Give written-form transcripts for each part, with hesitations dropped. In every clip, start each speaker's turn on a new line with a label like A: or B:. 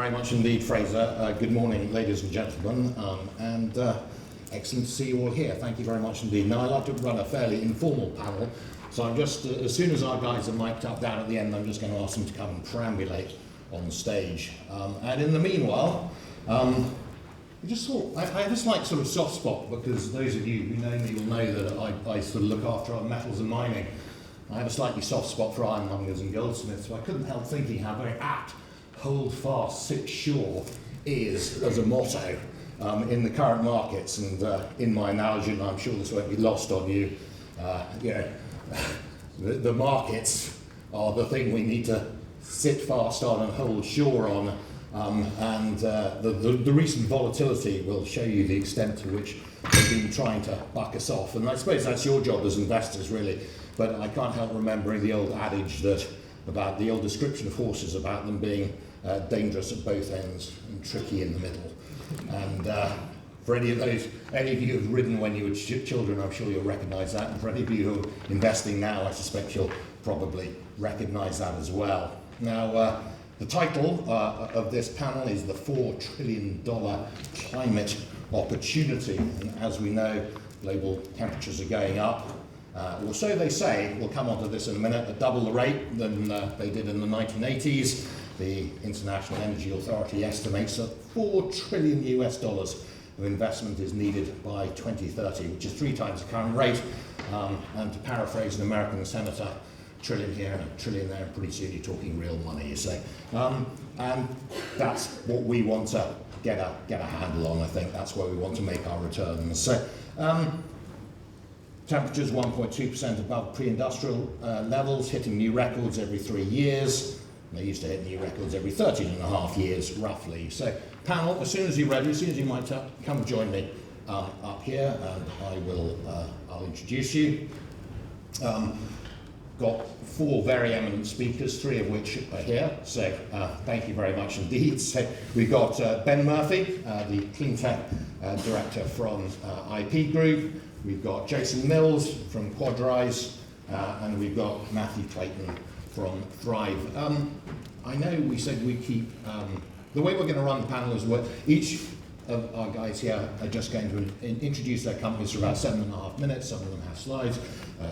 A: very much indeed, Fraser. Good morning, ladies and gentlemen, and excellent to see you all here. Thank you very much indeed. Now, I like to run a fairly informal panel, so I'm just, as soon as our guys are mic'd up down at the end, I'm just going to ask them to come and perambulate on stage. And in the meanwhile, I just thought, I have this like sort of soft spot, because those of you who know me will know that I sort of look after our metals and mining. I have a slightly soft spot for ironmongers and goldsmiths, so I couldn't help thinking how very apt hold fast, sit sure is as a motto in the current markets. And in my analogy, and I'm sure this won't be lost on you, the markets are the thing we need to sit fast on and hold sure on. And the recent volatility will show you the extent to which they've been trying to buck us off. And I suppose that's your job as investors, really. But I can't help remembering the old adage about the old description of horses, about them being dangerous at both ends and tricky in the middle. And for any of you who've ridden when you were children, I'm sure you'll recognise that. And for any of you who are investing now, I suspect you'll probably recognise that as well. Now, the title of this panel is the $4 trillion climate opportunity. And as we know, global temperatures are going up. Or so they say. We'll come on to this in a minute, at double the rate than they did in the 1980s. The International Energy Authority estimates that $4 trillion of investment is needed by 2030, which is 3 times the current rate. And to paraphrase an American senator, trillion here and a trillion there, and pretty soon you're talking real money, you say. And that's what we want to get a handle on, I think. That's where we want to make our returns. So, temperatures 1.2% above pre-industrial levels, hitting new records every 3 years. They used to hit new records every 13.5 years, roughly. So, panel, as soon as you're ready, as soon as you might come join me up here, and I'll introduce you. Got 4 very eminent speakers, 3 of which are here, so thank you very much indeed. So we've got Ben Murphy, the Clean Tech Director from IP Group. We've got Jason Mills from Quadrise, and we've got Matthew Clayton from Thrive. I know we said we keep, the way we're going to run the panel is each of our guys here are just going to introduce their companies for about 7.5 minutes. Some of them have slides,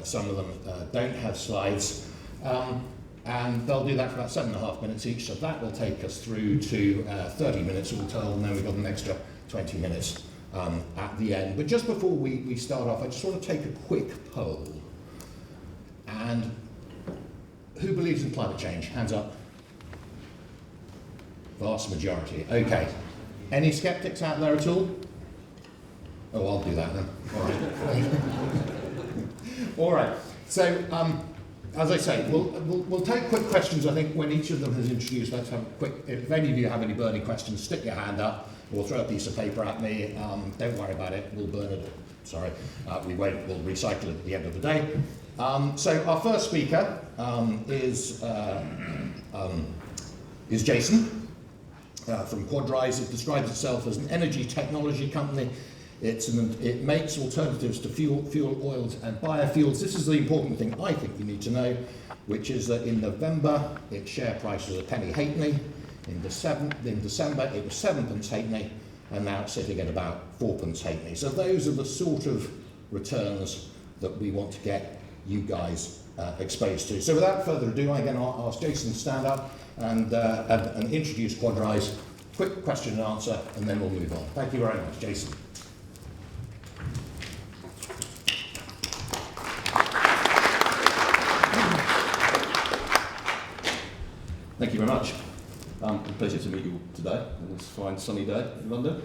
A: some of them don't have slides. And they'll do that for about 7.5 minutes each, so that will take us through to 30 minutes all told, and then we've got an extra 20 minutes at the end. But just before we start off, I just want to take a quick poll. And who believes in climate change? Hands up. Vast majority. Okay. Any skeptics out there at all? Oh, I'll do that then. All right. All right. So, as I say, we'll take quick questions. I think when each of them has introduced, let's have a quick. If any of you have any burning questions, stick your hand up, or throw a piece of paper at me. Don't worry about it. We'll burn it. Sorry, we won't. We'll recycle it at the end of the day. So our first speaker is Jason. From Quadrise. It describes itself as an energy technology company. It makes alternatives to fuel oils and biofuels. This is the important thing I think you need to know, which is that in November its share price was a penny halfpenny. In December it was 7p halfpenny, and now it's sitting at about 4p halfpenny. So those are the sort of returns that we want to get you guys exposed to. So without further ado, I'm going to ask Jason to stand up and introduce Quadrise. Quick question and answer, and then we'll move on. Thank you very much, Jason.
B: Thank you very much. It's a pleasure to meet you today on this fine sunny day in London.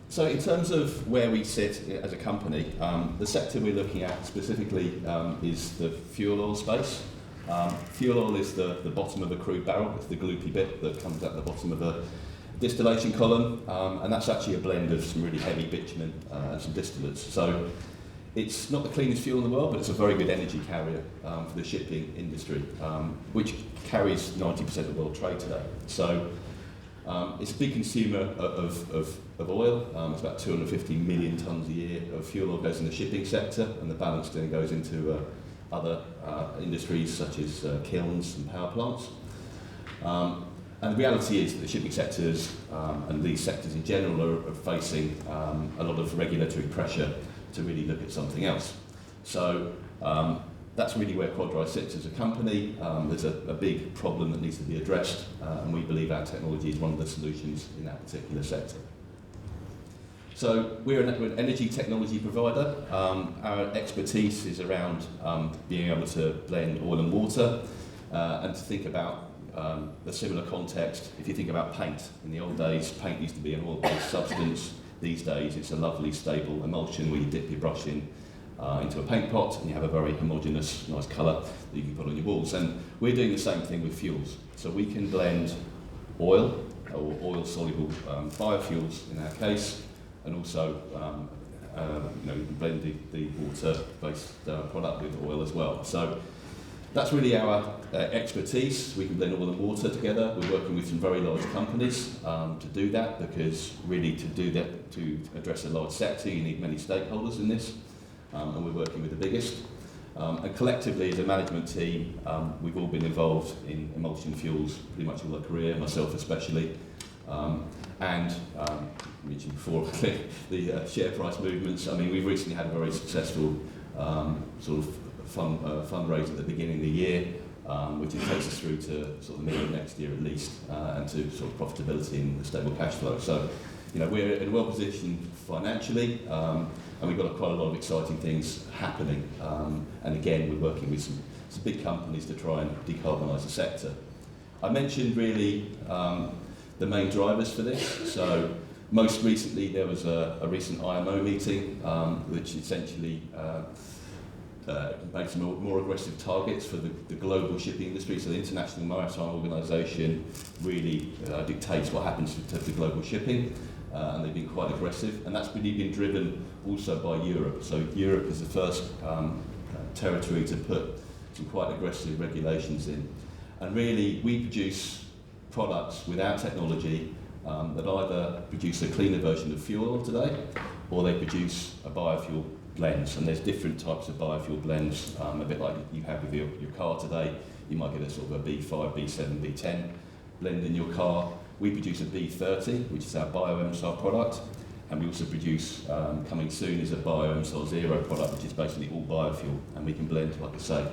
B: So in terms of where we sit as a company, the sector we're looking at specifically is the fuel oil space. Fuel oil is the bottom of a crude barrel. It's the gloopy bit that comes at the bottom of a distillation column, and that's actually a blend of some really heavy bitumen and some distillates. So it's not the cleanest fuel in the world, but it's a very good energy carrier for the shipping industry, which carries 90% of world trade today. So it's a big consumer of oil. It's about 250 million tonnes a year of fuel oil goes in the shipping sector, and the balance then goes into other industries such as kilns and power plants. And the reality is that the shipping sectors and these sectors in general are facing a lot of regulatory pressure to really look at something else. So that's really where Quadrise sits as a company. There's a big problem that needs to be addressed, and we believe our technology is one of the solutions in that particular sector. So we're an energy technology provider. Our expertise is around being able to blend oil and water, and to think about a similar context. If you think about paint, in the old days, paint used to be an oil-based substance. These days, it's a lovely, stable emulsion where you dip your brush in into a paint pot and you have a very homogeneous, nice colour that you can put on your walls. And we're doing the same thing with fuels. So we can blend oil, or oil-soluble biofuels in our case, and also blend the water-based product with oil as well. So that's really our expertise. We can blend oil and water together. We're working with some very large companies to do that, because really to do that, to address a large sector, you need many stakeholders in this, and we're working with the biggest. And collectively as a management team, we've all been involved in emulsion fuels pretty much all our career, myself especially. And mentioned before the share price movements. I mean, we've recently had a very successful sort of fundraise at the beginning of the year, which takes us through to sort of the middle of next year at least, and to sort of profitability and stable cash flow. So, you know, we're in a well positioned financially, and we've got quite a lot of exciting things happening. And again, we're working with some big companies to try and decarbonise the sector. I mentioned really the main drivers for this. So most recently there was a recent IMO meeting, which essentially made some more aggressive targets for the global shipping industry. So the International Maritime Organization really dictates what happens to the global shipping, and they've been quite aggressive. And that's really been driven also by Europe. So Europe is the first territory to put some quite aggressive regulations in. And really, we produce products with our technology that either produce a cleaner version of fuel oil today, or they produce a biofuel blends. And there's different types of biofuel blends, a bit like you have with your car today. You might get a sort of a B5, B7, B10 blend in your car. We produce a B30, which is our bio-MSAR product, and we also produce, coming soon, is a bio-MSAR Zero product, which is basically all biofuel, and we can blend, like I say,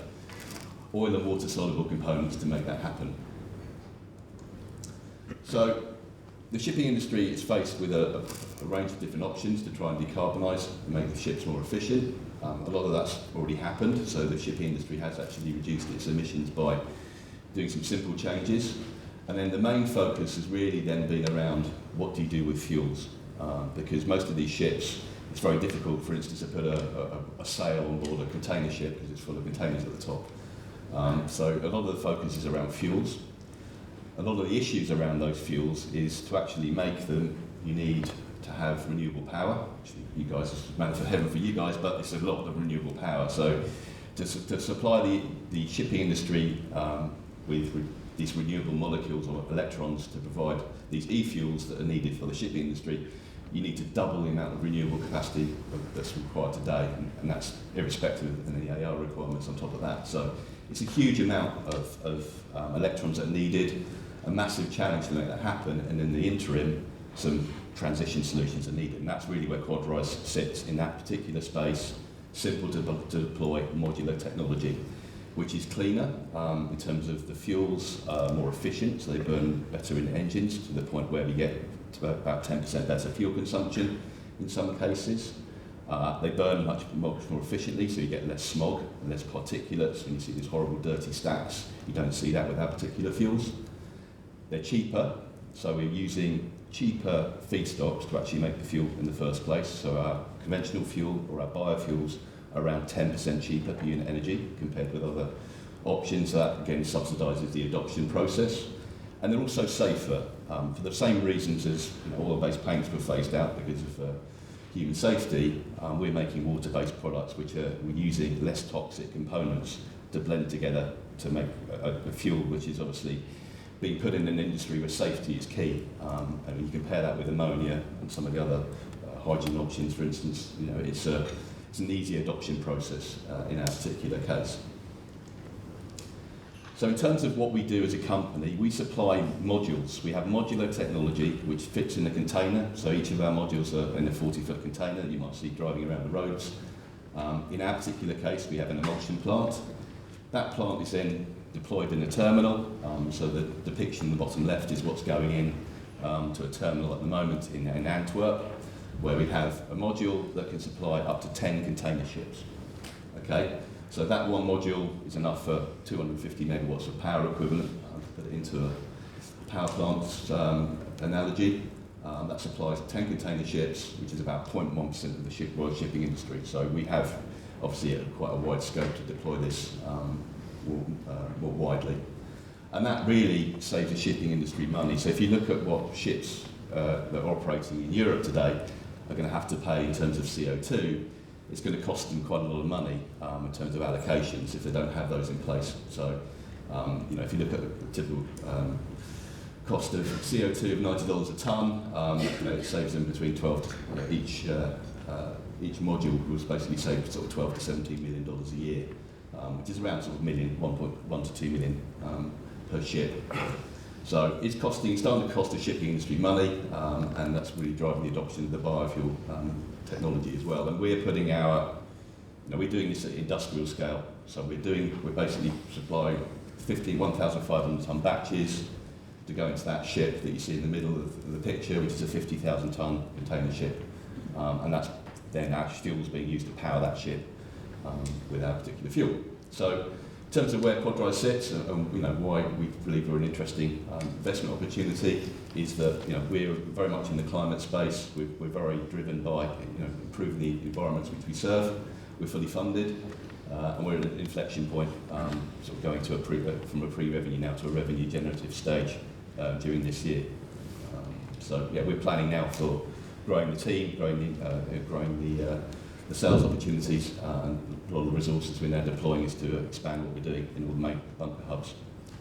B: oil and water soluble components to make that happen. So the shipping industry is faced with a range of different options to try and decarbonise and make the ships more efficient. A lot of that's already happened, so the shipping industry has actually reduced its emissions by doing some simple changes. And then the main focus has really then been around what do you do with fuels, because most of these ships, it's very difficult, for instance, to put a sail on board a container ship because it's full of containers at the top. So a lot of the focus is around fuels. A lot of the issues around those fuels is to actually make them, you need to have renewable power, which you guys, is meant for heaven for you guys, but it's a lot of renewable power. So to supply the shipping industry with these renewable molecules or electrons to provide these e-fuels that are needed for the shipping industry, you need to double the amount of renewable capacity that's required today, and that's irrespective of any AR requirements on top of that. So it's a huge amount of electrons that are needed, a massive challenge to make that happen, and in the interim, some transition solutions are needed. And that's really where Quadrise sits in that particular space, simple to deploy modular technology, which is cleaner in terms of the fuels are more efficient, so they burn better in engines to the point where we get to about 10% better fuel consumption in some cases. They burn much more efficiently, so you get less smog and less particulates. When you see these horrible dirty stacks, you don't see that with our particular fuels. They're cheaper, so we're using cheaper feedstocks to actually make the fuel in the first place. So our conventional fuel or our biofuels are around 10% cheaper per unit energy compared with other options. That again subsidises the adoption process. And they're also safer for the same reasons as oil-based paints were phased out because of human safety. We're making water-based products we're using less toxic components to blend together to make a fuel which is obviously being put in an industry where safety is key. And when you compare that with ammonia and some of the other hydrogen options, for instance, it's an easy adoption process in our particular case. So in terms of what we do as a company, we supply modules. We have modular technology which fits in a container. So each of our modules are in a 40-foot container that you might see driving around the roads. In our particular case, we have an emulsion plant. That plant is then deployed in a terminal. So the depiction in the bottom left is what's going in to a terminal at the moment in Antwerp, where we have a module that can supply up to 10 container ships. Okay, so that one module is enough for 250 megawatts of power equivalent. To put it into a power plant analogy, that supplies 10 container ships, which is about 0.1% of the world shipping industry. So we have obviously quite a wide scope to deploy this more widely. And that really saves the shipping industry money. So if you look at what ships that are operating in Europe today are going to have to pay in terms of CO2, it's going to cost them quite a lot of money in terms of allocations if they don't have those in place. So, if you look at the typical cost of CO2 of $90 a tonne, it saves them between 12 each module was basically saved sort of $12 to $17 million a year, which is around sort of 1.1 to 2 million per ship. So it's starting to cost the shipping industry money, and that's really driving the adoption of the biofuel technology as well. And we're putting we're doing this at industrial scale. So we're basically supplying 1,500 tonne batches to go into that ship that you see in the middle of the picture, which is a 50,000 tonne container ship. And that's then our fuel's being used to power that ship with our particular fuel. So in terms of where Quadrise sits and why we believe we're an interesting investment opportunity is that we're very much in the climate space. We're very driven by improving the environments which we serve. We're fully funded, and we're at an inflection point, sort of going to from a pre-revenue now to a revenue generative stage during this year. We're planning now for growing the team, growing the sales opportunities, and a lot of the resources we're now deploying is to expand what we're doing in all the main bunker hubs.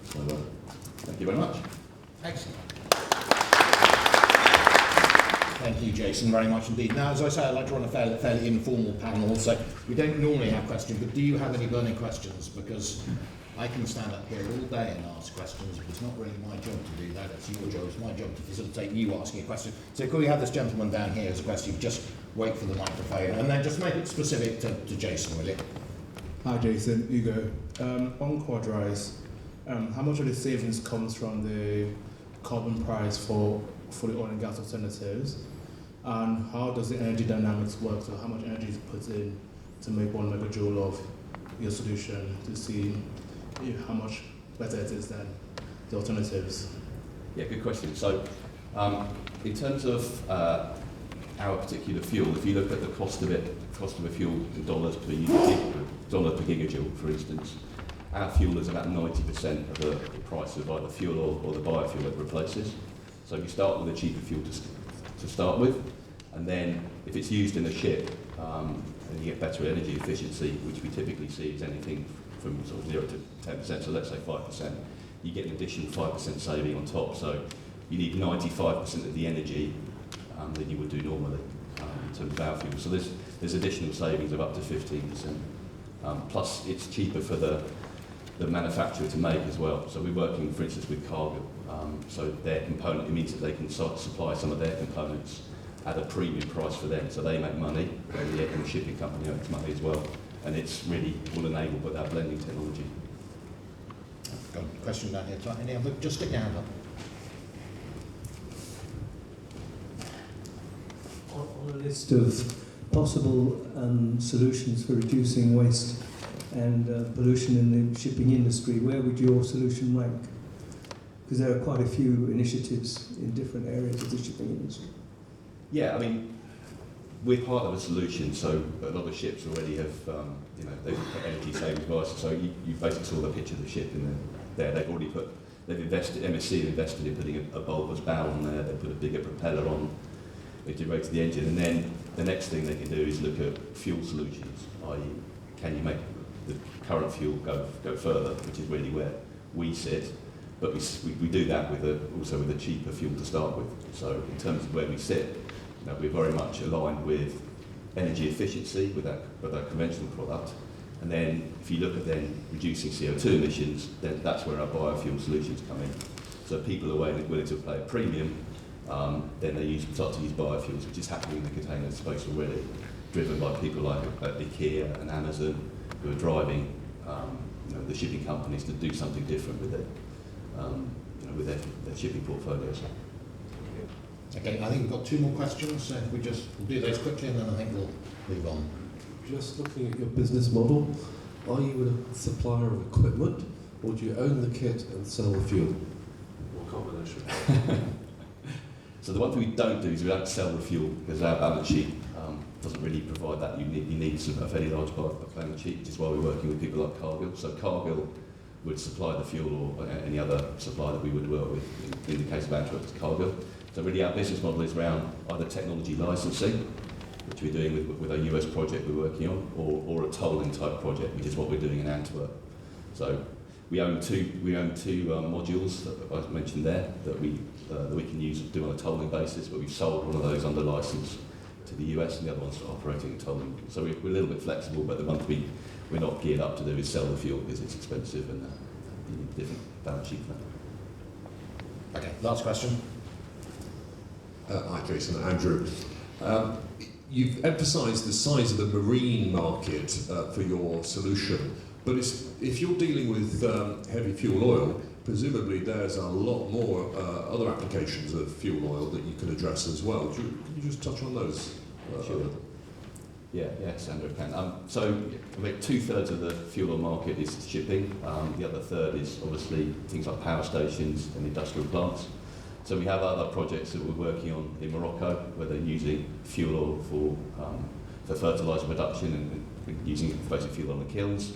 B: So, thank you very much.
A: Excellent. Thank you, Jason, very much indeed. Now, as I say, I'd like to run a fairly informal panel, so we don't normally have questions, but do you have any burning questions? Because I can stand up here all day and ask questions, but it's not really my job to do that. It's your job. It's my job to facilitate you asking a question. So could we have this gentleman down here as a question? Just wait for the microphone, and then just make it specific to Jason, will you?
C: Hi, Jason. Hugo. On Quadrise, how much of the savings comes from the carbon price for the oil and gas alternatives? And how does the energy dynamics work? So how much energy is put in to make 1 megajoule of your solution to see how much better it is than the alternatives?
B: Yeah, good question. So, in terms of our particular fuel, if you look at the cost of a fuel in dollars per gigajoule, for instance, our fuel is about 90% of the price of either fuel oil or the biofuel it replaces. So you start with a cheaper fuel to start with, and then if it's used in a ship, then you get better energy efficiency, which we typically see is anything from sort of 0 to 10%, so let's say 5%, you get an additional 5% saving on top. So you need 95% of the energy than you would do normally in terms of our fuel. So there's additional savings of up to 15%. Plus it's cheaper for the manufacturer to make as well. So we're working, for instance, with Cargill. So their component, it means that they can supply some of their components at a premium price for them. So they make money, and the shipping company makes money as well. And it's really all enabled by our blending technology.
A: I've got a question down here. Any other? Just stick your hand up.
D: On a list of possible solutions for reducing waste and pollution in the shipping industry, where would your solution rank? Because there are quite a few initiatives in different areas of the shipping industry.
B: Yeah, I mean, we're part of a solution, so a lot of ships already have, they've put energy saving devices. So you basically saw the picture of the ship in there. They've invested, MSC have invested in putting a bulbous bow on there. They put a bigger propeller on. They derated the engine, and then the next thing they can do is look at fuel solutions, i.e., can you make the current fuel go further, which is really where we sit. But we do that also with a cheaper fuel to start with. So in terms of where we sit, we're very much aligned with energy efficiency with our conventional product, And then if you look at then reducing CO2 emissions, then that's where our biofuel solutions come in. So people are willing to pay a premium, then they start to use biofuels, which is happening in the container space already, driven by people like IKEA and Amazon, who are driving the shipping companies to do something different with it, with their shipping portfolios.
A: Okay, I think we've got 2 more questions, so we'll do those quickly and then I think we'll move on.
E: Just looking at your business model, are you a supplier of equipment, or do you own the kit and sell the fuel? Or combination?
B: So the one thing we don't do is we don't sell the fuel, because our balance sheet doesn't really provide that. You need a fairly large balance sheet, which is why we're working with people like Cargill. So Cargill would supply the fuel, or any other supplier that we would work with. In the case of Antwerp, it's Cargill. So really our business model is around either technology licensing, which we're doing with our US project we're working on, or a tolling type project, which is what we're doing in Antwerp. So we own two modules that I mentioned there that we can do on a tolling basis, but we've sold one of those under license to the US, and the other one's operating tolling. So we're a little bit flexible, but the one we're not geared up to do is sell the fuel because it's expensive and you need a different balance sheet for that.
A: Okay, last question.
F: Hi Jason, Andrew. You've emphasised the size of the marine market for your solution, but if you're dealing with heavy fuel oil, presumably there's a lot more other applications of fuel oil that you can address as well. Can you just touch on those?
B: Sure. Yeah, Sandra can. So about 2/3 of the fuel oil market is shipping. The other third is obviously things like power stations and industrial plants. So we have other projects that we're working on in Morocco where they're using fuel oil for fertiliser production and using basic fuel oil in the kilns.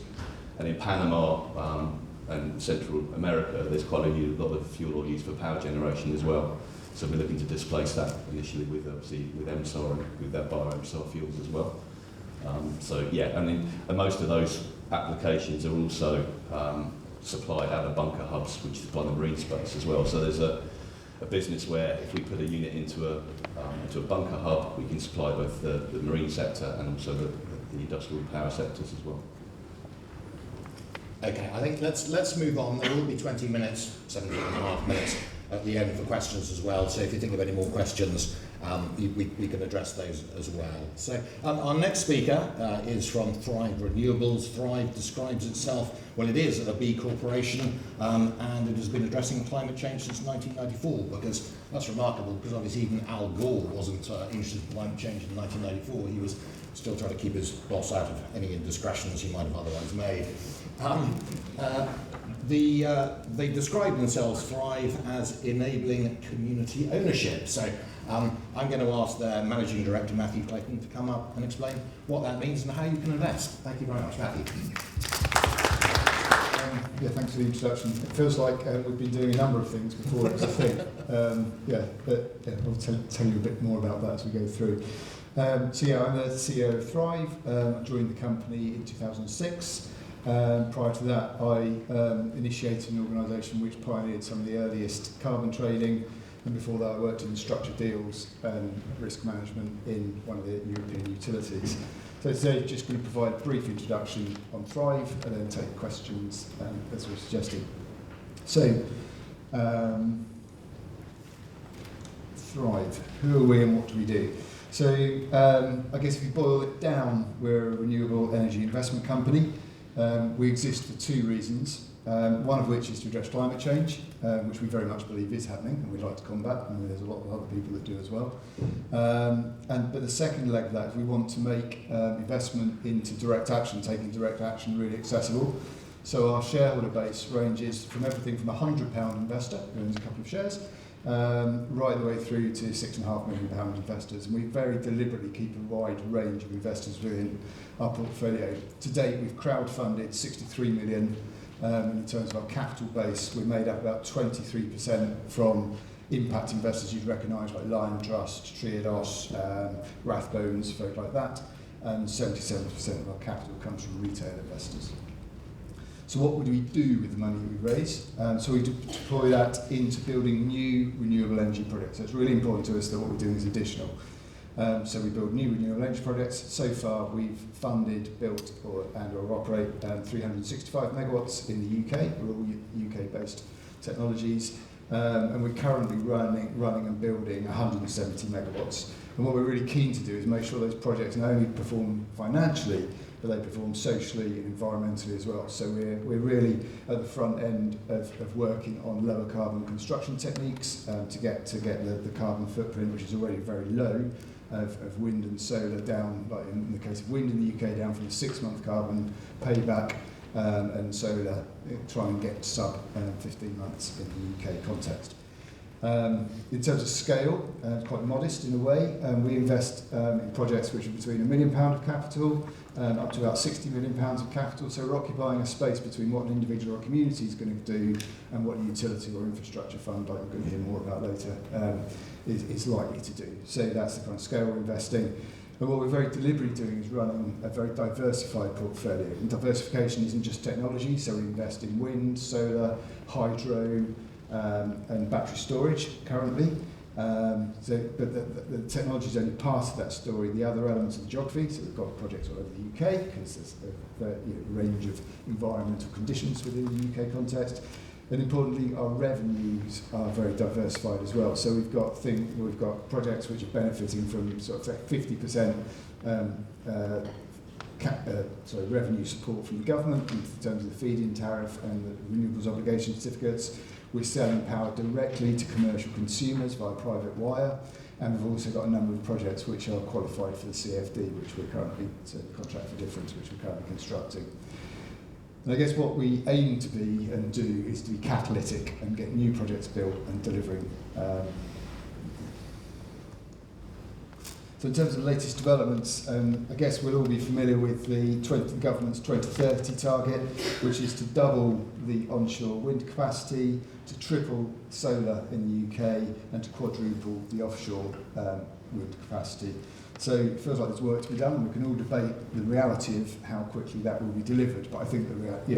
B: And in Panama and Central America, there's quite a lot of fuel oil used for power generation as well. So we're looking to displace that initially with MSAR and with their bio-MSAR fuels as well. And most of those applications are also supplied out of bunker hubs, which supply the marine space as well. So there's a business where if we put a unit into a bunker hub, we can supply both the marine sector and also the industrial power sectors as well.
A: Okay, I think let's move on. There will be 20 minutes, 17.5 minutes at the end for questions as well. So if you think of any more questions, we can address those as well. So our next speaker is from Thrive Renewables. Thrive describes itself, well, it is a B corporation, and it has been addressing climate change since 1994, because that's remarkable, because obviously even Al Gore wasn't interested in climate change in 1994. He was still trying to keep his boss out of any indiscretions he might have otherwise made. They describe themselves, Thrive, as enabling community ownership. So I'm going to ask their Managing Director, Matthew Clayton, to come up and explain what that means and how you can invest. Thank you very much, Matthew.
G: Thanks for the introduction. It feels like we've been doing a number of things before it was a thing. I'll tell you a bit more about that as we go through. I'm the CEO of Thrive. I joined the company in 2006. Prior to that, I initiated an organisation which pioneered some of the earliest carbon trading, and before that I worked in structured deals and risk management in one of the European utilities. So today I'm just going to provide a brief introduction on Thrive and then take questions as we're suggesting. So, Thrive, who are we and what do we do? So I guess if you boil it down, we're a renewable energy investment company. We exist for 2 reasons, one of which is to address climate change, which we very much believe is happening and we'd like to combat, and there's a lot of other people that do as well. But the second leg of that is we want to make investment into direct action, taking direct action really accessible. So our shareholder base ranges from everything from a £100 investor who owns a couple of shares, right the way through to £6.5 million investors, and we very deliberately keep a wide range of investors within our portfolio. To date, we've crowdfunded 63 million. In terms of our capital base, we're made up about 23% from impact investors you'd recognise, like Lion Trust, Triodos, Rathbones, folk like that, and 77% of our capital comes from retail investors. So what would we do with the money that we raise? So we deploy that into building new renewable energy projects. So it's really important to us that what we're doing is additional. So we build new renewable energy projects. So far, we've funded, built, or operate 365 megawatts in the UK. We're all UK-based technologies, and we're currently running and building 170 megawatts. And what we're really keen to do is make sure those projects not only perform financially, but they perform socially and environmentally as well. So we're really at the front end of working on lower carbon construction techniques to get the carbon footprint, which is already very low, of wind and solar down, like in the case of wind in the UK, down from a 6-month carbon payback, and solar try and get sub 15 months in the UK context. In terms of scale, it's quite modest in a way. We invest in projects which are between £1 million of capital up to about £60 million of capital. So we're occupying a space between what an individual or community is going to do and what a utility or infrastructure fund, like we're going to hear more about later, is likely to do. So that's the kind of scale we're investing. And what we're very deliberately doing is running a very diversified portfolio. And diversification isn't just technology, so we invest in wind, solar, hydro, and battery storage currently. But the technology is only part of that story. The other elements of the geography, so we've got projects all over the UK because there's a range of environmental conditions within the UK context. And importantly, our revenues are very diversified as well. So we've got projects which are benefiting from sort of 50% revenue support from the government in terms of the feed-in tariff and the renewables obligation certificates. We're selling power directly to commercial consumers via private wire, and we've also got a number of projects which are qualified for the CFD, which we're currently, so contract for difference, which we're currently constructing. And I guess what we aim to be and do is to be catalytic and get new projects built and delivering. So in terms of the latest developments, I guess we'll all be familiar with the government's 2030 target, which is to double the onshore wind capacity, to triple solar in the UK, and to quadruple the offshore wind capacity. So it feels like there's work to be done, and we can all debate the reality of how quickly that will be delivered. But I think that we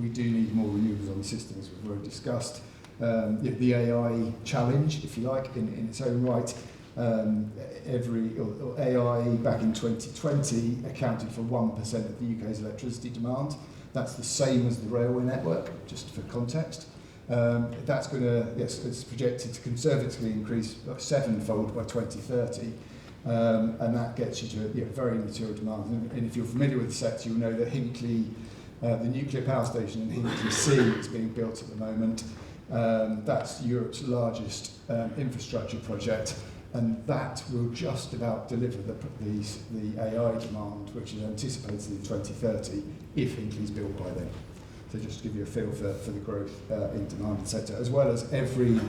G: do need more renewables on the system, as we've already discussed. The AI challenge, if you like, in its own right. AI back in 2020 accounted for 1% of the UK's electricity demand. That's the same as the railway network, just for context. That's going to, it's projected to conservatively increase 7-fold by 2030, and that gets you to very material demand. And if you're familiar with the sector, you'll know that Hinkley, the nuclear power station in Hinkley C is being built at the moment. That's Europe's largest infrastructure project. And that will just about deliver the AI demand, which is anticipated in 2030, if Hinkley's built by then. So just to give you a feel for the growth in demand in the sector, as well as every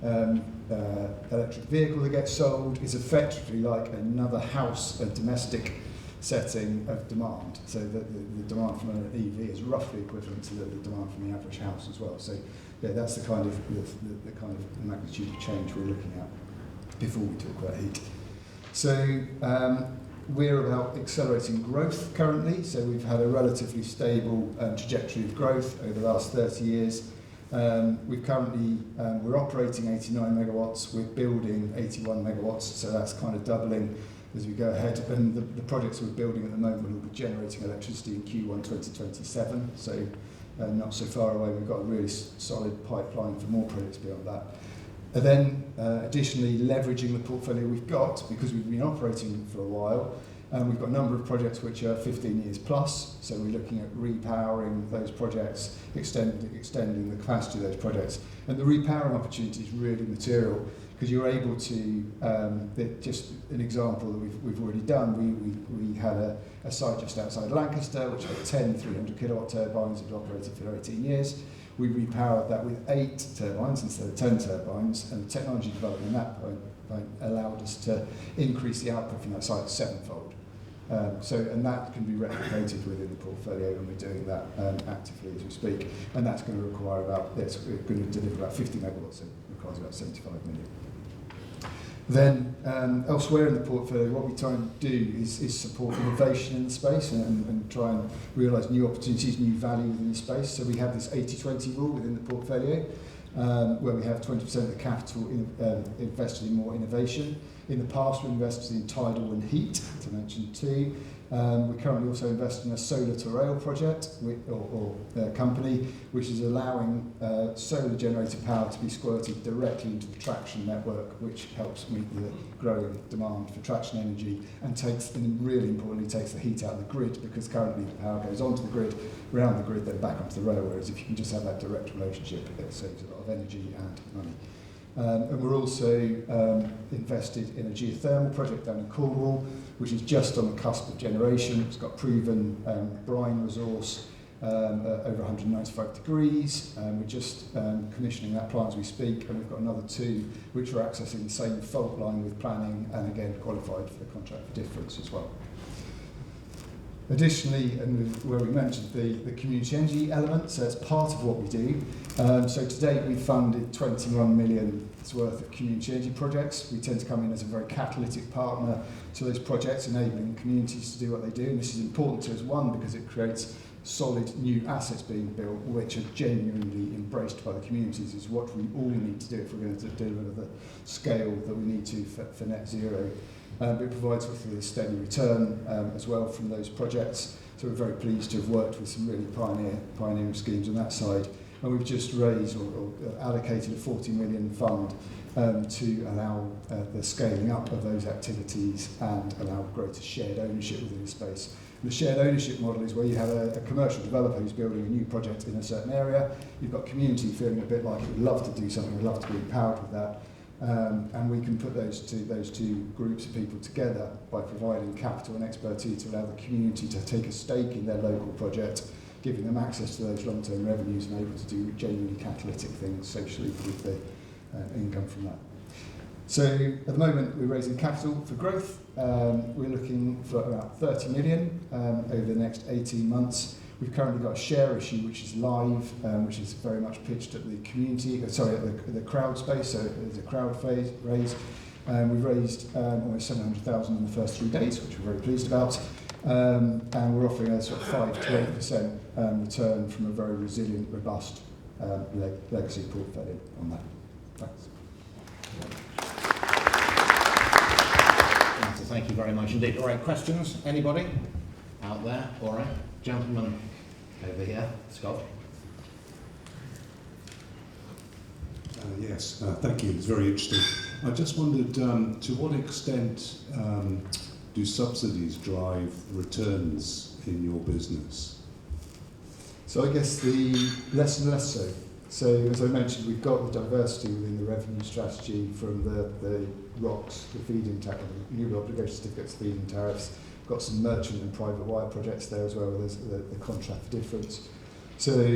G: electric vehicle that gets sold is effectively like another house, a domestic setting of demand. So the demand from an EV is roughly equivalent to the demand from the average house as well. So yeah, that's the kind of magnitude of change we're looking at before we talk about heat. So we're about accelerating growth currently. So we've had a relatively stable trajectory of growth over the last 30 years. We're operating 89 megawatts, we're building 81 megawatts, so that's kind of doubling as we go ahead. And the projects we're building at the moment will be generating electricity in Q1 2027, so not so far away. We've got a really solid pipeline for more projects beyond that. And then, additionally, leveraging the portfolio we've got, because we've been operating for a while, and we've got a number of projects which are 15 years plus, so we're looking at repowering those projects, extending the capacity of those projects. And the repowering opportunity is really material, because you're able to, just an example that we've already done, we had a site just outside Lancaster, which had 10 300 kilowatt turbines that had operated for 18 years. We repowered that with 8 turbines instead of 10 turbines, and the technology development in that point allowed us to increase the output from that site 7-fold. And that can be replicated within the portfolio, and we're doing that actively as we speak. And that's going to require we're going to deliver about 50 megawatts, so it requires about 75 million. Then elsewhere in the portfolio, what we try and do is support innovation in the space and try and realise new opportunities, new value within the space. So we have this 80-20 rule within the portfolio, where we have 20% of the capital invested in more innovation. In the past, we invested in tidal and heat, to mention two. We currently also invest in a solar to rail project or company, which is allowing solar generated power to be squirted directly into the traction network, which helps meet the growing demand for traction energy and really importantly takes the heat out of the grid, because currently the power goes onto the grid, around the grid, then back onto the rail, whereas if you can just have that direct relationship, it saves a lot of energy and money. And we're also invested in a geothermal project down in Cornwall, which is just on the cusp of generation. It's got proven brine resource over 195 degrees. We're just commissioning that plant as we speak, and we've got another two which are accessing the same fault line with planning, and again qualified for the contract for difference as well. Additionally, and where we mentioned the community energy element, so it's part of what we do. So to date, we've funded 21 million worth of community energy projects. We tend to come in as a very catalytic partner to those projects, enabling communities to do what they do. And this is important to us, one, because it creates solid new assets being built, which are genuinely embraced by the communities, is what we all need to do if we're going to deliver the scale that we need to for net zero. It provides us with a steady return as well from those projects. So we're very pleased to have worked with some really pioneering schemes on that side. And we've just raised or allocated a 40 million fund to allow the scaling up of those activities and allow greater shared ownership within the space. The shared ownership model is where you have a commercial developer who's building a new project in a certain area. You've got community feeling a bit like it would love to do something, would love to be empowered with that. And we can put those two groups of people together by providing capital and expertise to allow the community to take a stake in their local project, giving them access to those long-term revenues and able to do genuinely catalytic things socially with the income from that. So at the moment we're raising capital for growth. We're looking for about 30 million over the next 18 months. We've currently got a share issue which is live, which is very much pitched at the community, at the crowd space, so there's a crowd phase raise. We've raised almost 700,000 in the first 3 days, which we're very pleased about. And we're offering a sort of 5 to 8% return from a very resilient, robust legacy portfolio on that. Thanks.
A: Thank you very much indeed. All right, questions? Anybody out there? All right, gentleman over here, Scott.
H: Yes, thank you. It's very interesting. I just wondered to what extent do subsidies drive returns in your business?
G: So I guess the less and less so. So as I mentioned, we've got the diversity within the revenue strategy from the ROCs, the feed-in tariff, the renewable obligation certificates, feed-in tariffs. We've got some merchant and private wire projects there as well. There's the contract for difference. So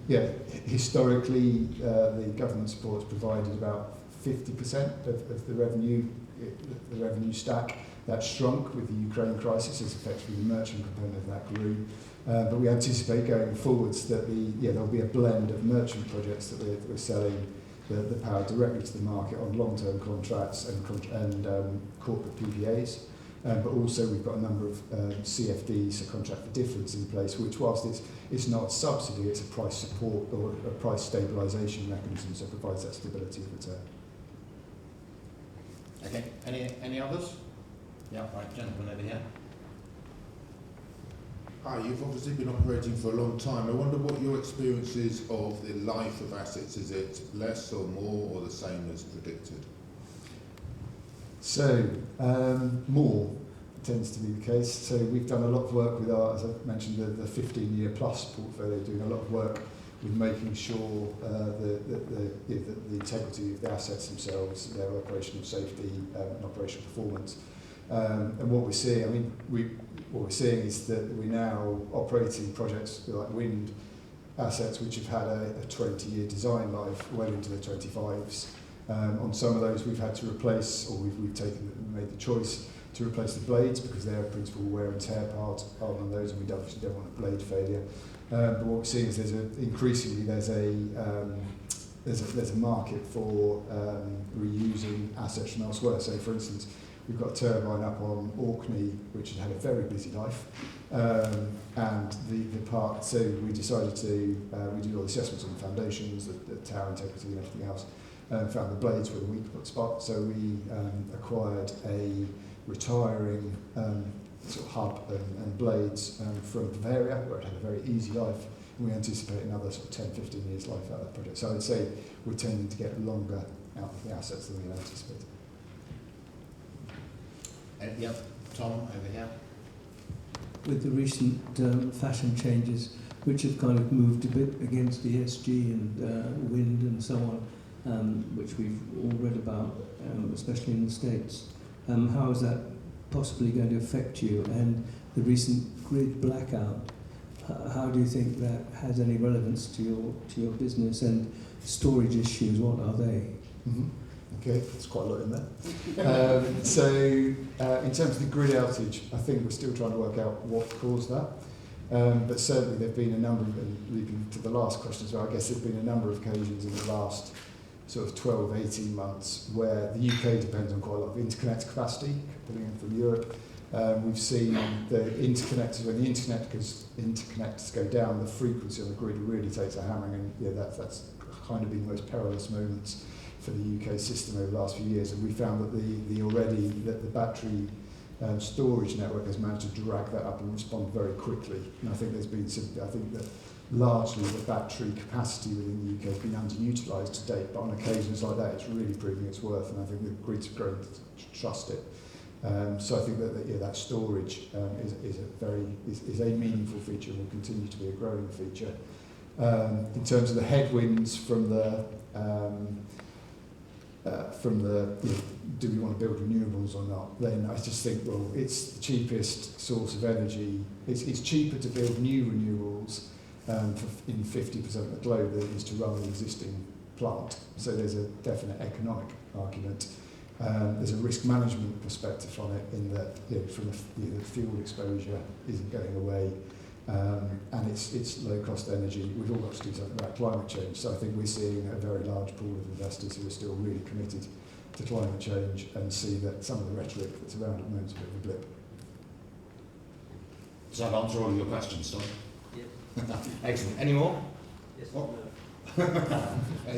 G: yeah, historically the government support's provided about 50% of the revenue stack. That shrunk with the Ukraine crisis as effectively the merchant component of that grew. But we anticipate going forwards that there'll be a blend of merchant projects that we're selling the power directly to the market on long-term contracts and corporate PPAs. But also we've got a number of CFDs, so contract for difference, in place, which whilst it's not subsidy, it's a price support or a price stabilisation mechanism, so it provides that stability of return.
A: Okay, any others? Yeah, right, gentleman over here.
I: Hi, you've obviously been operating for a long time. I wonder what your experience is of the life of assets. Is it less or more or the same as predicted?
G: So, more tends to be the case. So we've done a lot of work with our, as I mentioned, the 15-year plus portfolio, doing a lot of work with making sure the integrity of the assets themselves, their operational safety and operational performance. And what we're seeing, what we're seeing is that we're now operating projects like wind assets which have had a 20-year design life, well into the 25s. On some of those we've had to replace, or we've made the choice to replace the blades because they're a principal wear and tear part on those, and we obviously don't want a blade failure. But what we're seeing is increasingly there's a market for reusing assets from elsewhere. So for instance, We've got a turbine up on Orkney, which had a very busy life. And the part, so we decided to, we did all the assessments on the foundations, the tower integrity and everything else, found the blades were the weak spot, so we acquired a retiring sort of hub and blades from Bavaria, where it had a very easy life, and we anticipate another sort of 10, 15 years life out of that project. So I'd say we're tending to get longer out of the assets than we anticipated.
A: Yep, Tom, over here.
D: With the recent fashion changes, which have kind of moved a bit against ESG and wind and so on, which we've all read about, especially in the States, how is that possibly going to affect you? And the recent grid blackout, how do you think that has any relevance to your business? And storage issues, what are they?
G: Mm-hmm. Okay, there's quite a lot in there. In terms of the grid outage, I think we're still trying to work out what caused that. But certainly there have been a number of, and leading to the last question as well, I guess there's been a number of occasions in the last sort of 12, 18 months where the UK depends on quite a lot of interconnect capacity coming in from Europe. We've seen the interconnectors, when the interconnectors go down, the frequency on the grid really takes a hammering, and yeah, that's kind of been the most perilous moments for the UK system over the last few years, and we found that the battery storage network has managed to drag that up and respond very quickly. And I think there's been I think that largely the battery capacity within the UK has been underutilised to date, but on occasions like that, it's really proving its worth, and I think the grids have grown to trust it. So I think that storage is a meaningful feature and will continue to be a growing feature. In terms of the headwinds from the do we want to build renewables or not, then I just think, well, it's the cheapest source of energy. It's cheaper to build new renewables in 50% of the globe than it is to run an existing plant. So there's a definite economic argument. There's a risk management perspective on it, in that from the fuel exposure isn't going away. And it's low-cost energy. We've all got to do something about climate change. So I think we're seeing a very large pool of investors who are still really committed to climate change and see that some of the rhetoric that's around at the moment is a bit of a blip.
A: Does that answer all of your questions, Tom?
J: Yes.
A: Excellent. Any more?
J: Yes.
A: What?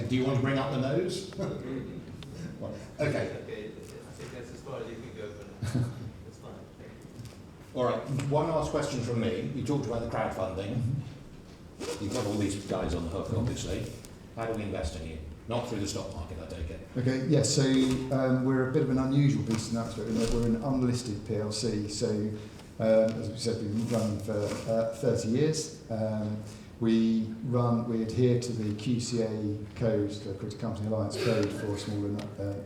A: Do you want to bring up the nose? Well, okay.
J: Okay. I think that's as far as you can go for now. That's fine. Thank you.
A: All right. One last question from me. You talked about the crowdfunding. You've got all these guys on the hook, obviously. How do we invest in you? Not through the stock market, I take it.
G: Okay, yes, so we're a bit of an unusual beast in that respect, in that we're an unlisted PLC, so as we said, we've been running for 30 years. We adhere to the QCA code, the Critical Company Alliance code, for small and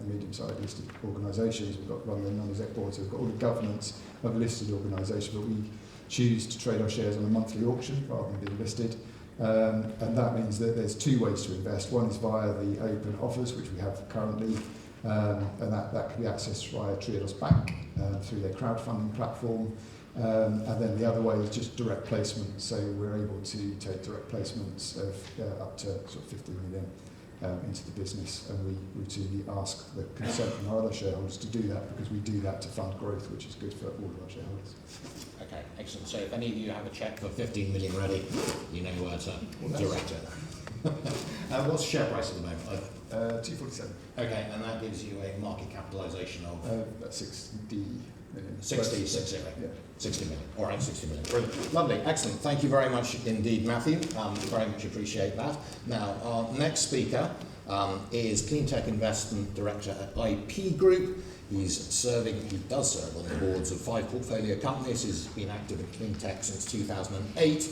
G: medium-sized listed organisations. We've got run the non-exec board, so we've got all the governance of a listed organisation, but we choose to trade our shares on a monthly auction rather than being listed. And that means that there's two ways to invest. One is via the open offers, which we have currently, and that can be accessed via Triodos Bank through their crowdfunding platform. And then the other way is just direct placement. So we're able to take direct placements of up to sort of 15 million into the business, and we routinely ask the consent from our other shareholders to do that, because we do that to fund growth, which is good for all of our shareholders.
A: Okay, excellent. So if any of you have a cheque for 15 million ready, you know where to direct it. What's the share price at the moment?
G: 247.
A: Okay, and that gives you a market capitalisation of
G: About 60 million.
A: 60
G: Yeah.
A: 60 million. All right, 60 million. Brilliant. Lovely. Excellent. Thank you very much indeed, Matthew. Very much appreciate that. Now, our next speaker is Cleantech Investment Director at IP Group. He does serve on the boards of 5 portfolio companies. He's been active in cleantech since 2008.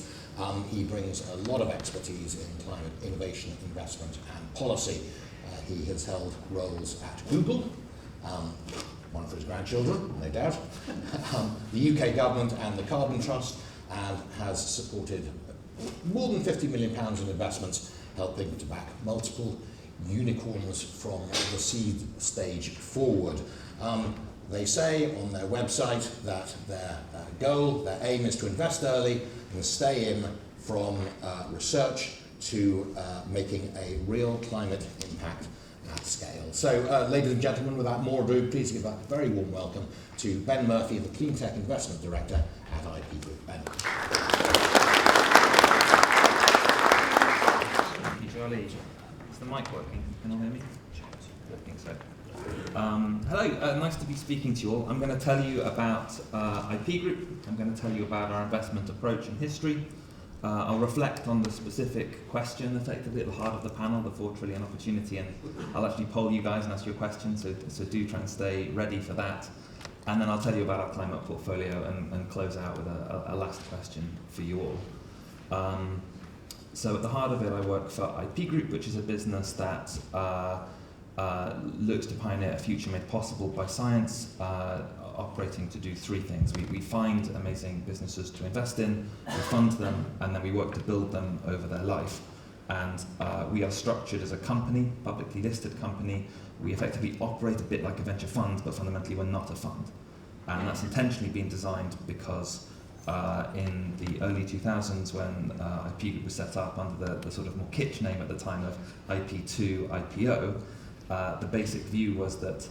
A: He brings a lot of expertise in climate innovation, investment and policy. He has held roles at Google, one for his grandchildren, no doubt, the UK government and the Carbon Trust, and has supported more than £50 million in investments, helping to back multiple unicorns from the seed stage forward. They say on their website that their goal, their aim is to invest early and stay in from research to making a real climate impact at scale. So, ladies and gentlemen, without more ado, please give a very warm welcome to Ben Murphy, the Clean Tech Investment Director at IP Group. Ben.
K: Thank you, Charlie. Is the mic working? Can you hear me? I think so. Hello, nice to be speaking to you all. I'm going to tell you about IP Group. I'm going to tell you about our investment approach and history. I'll reflect on the specific question effectively at the heart of the panel, the 4 trillion opportunity, and I'll actually poll you guys and ask you a question, so do try and stay ready for that. And then I'll tell you about our climate portfolio and close out with a last question for you all. So at the heart of it, I work for IP Group, which is a business that looks to pioneer a future made possible by science, operating to do 3 things. We find amazing businesses to invest in, we fund them, and then we work to build them over their life. And we are structured as a company, publicly listed company. We effectively operate a bit like a venture fund, but fundamentally we're not a fund. And that's intentionally been designed because in the early 2000s, when IP Group was set up under the sort of more kitsch name at the time of IP2 IPO, the basic view was that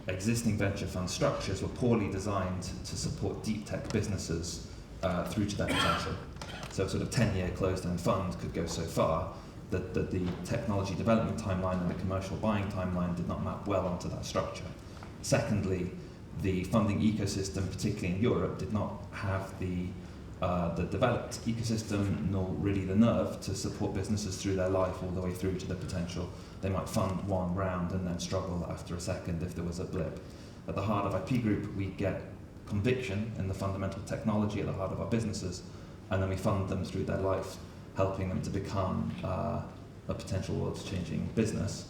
K: existing venture fund structures were poorly designed to support deep tech businesses through to their potential. So a sort of 10-year closed-end fund could go so far that the technology development timeline and the commercial buying timeline did not map well onto that structure. Secondly, the funding ecosystem, particularly in Europe, did not have the developed ecosystem nor really the nerve to support businesses through their life all the way through to the potential. They might fund 1 round and then struggle after a second if there was a blip. At the heart of IP Group, we get conviction in the fundamental technology at the heart of our businesses, and then we fund them through their life, helping them to become a potential world-changing business.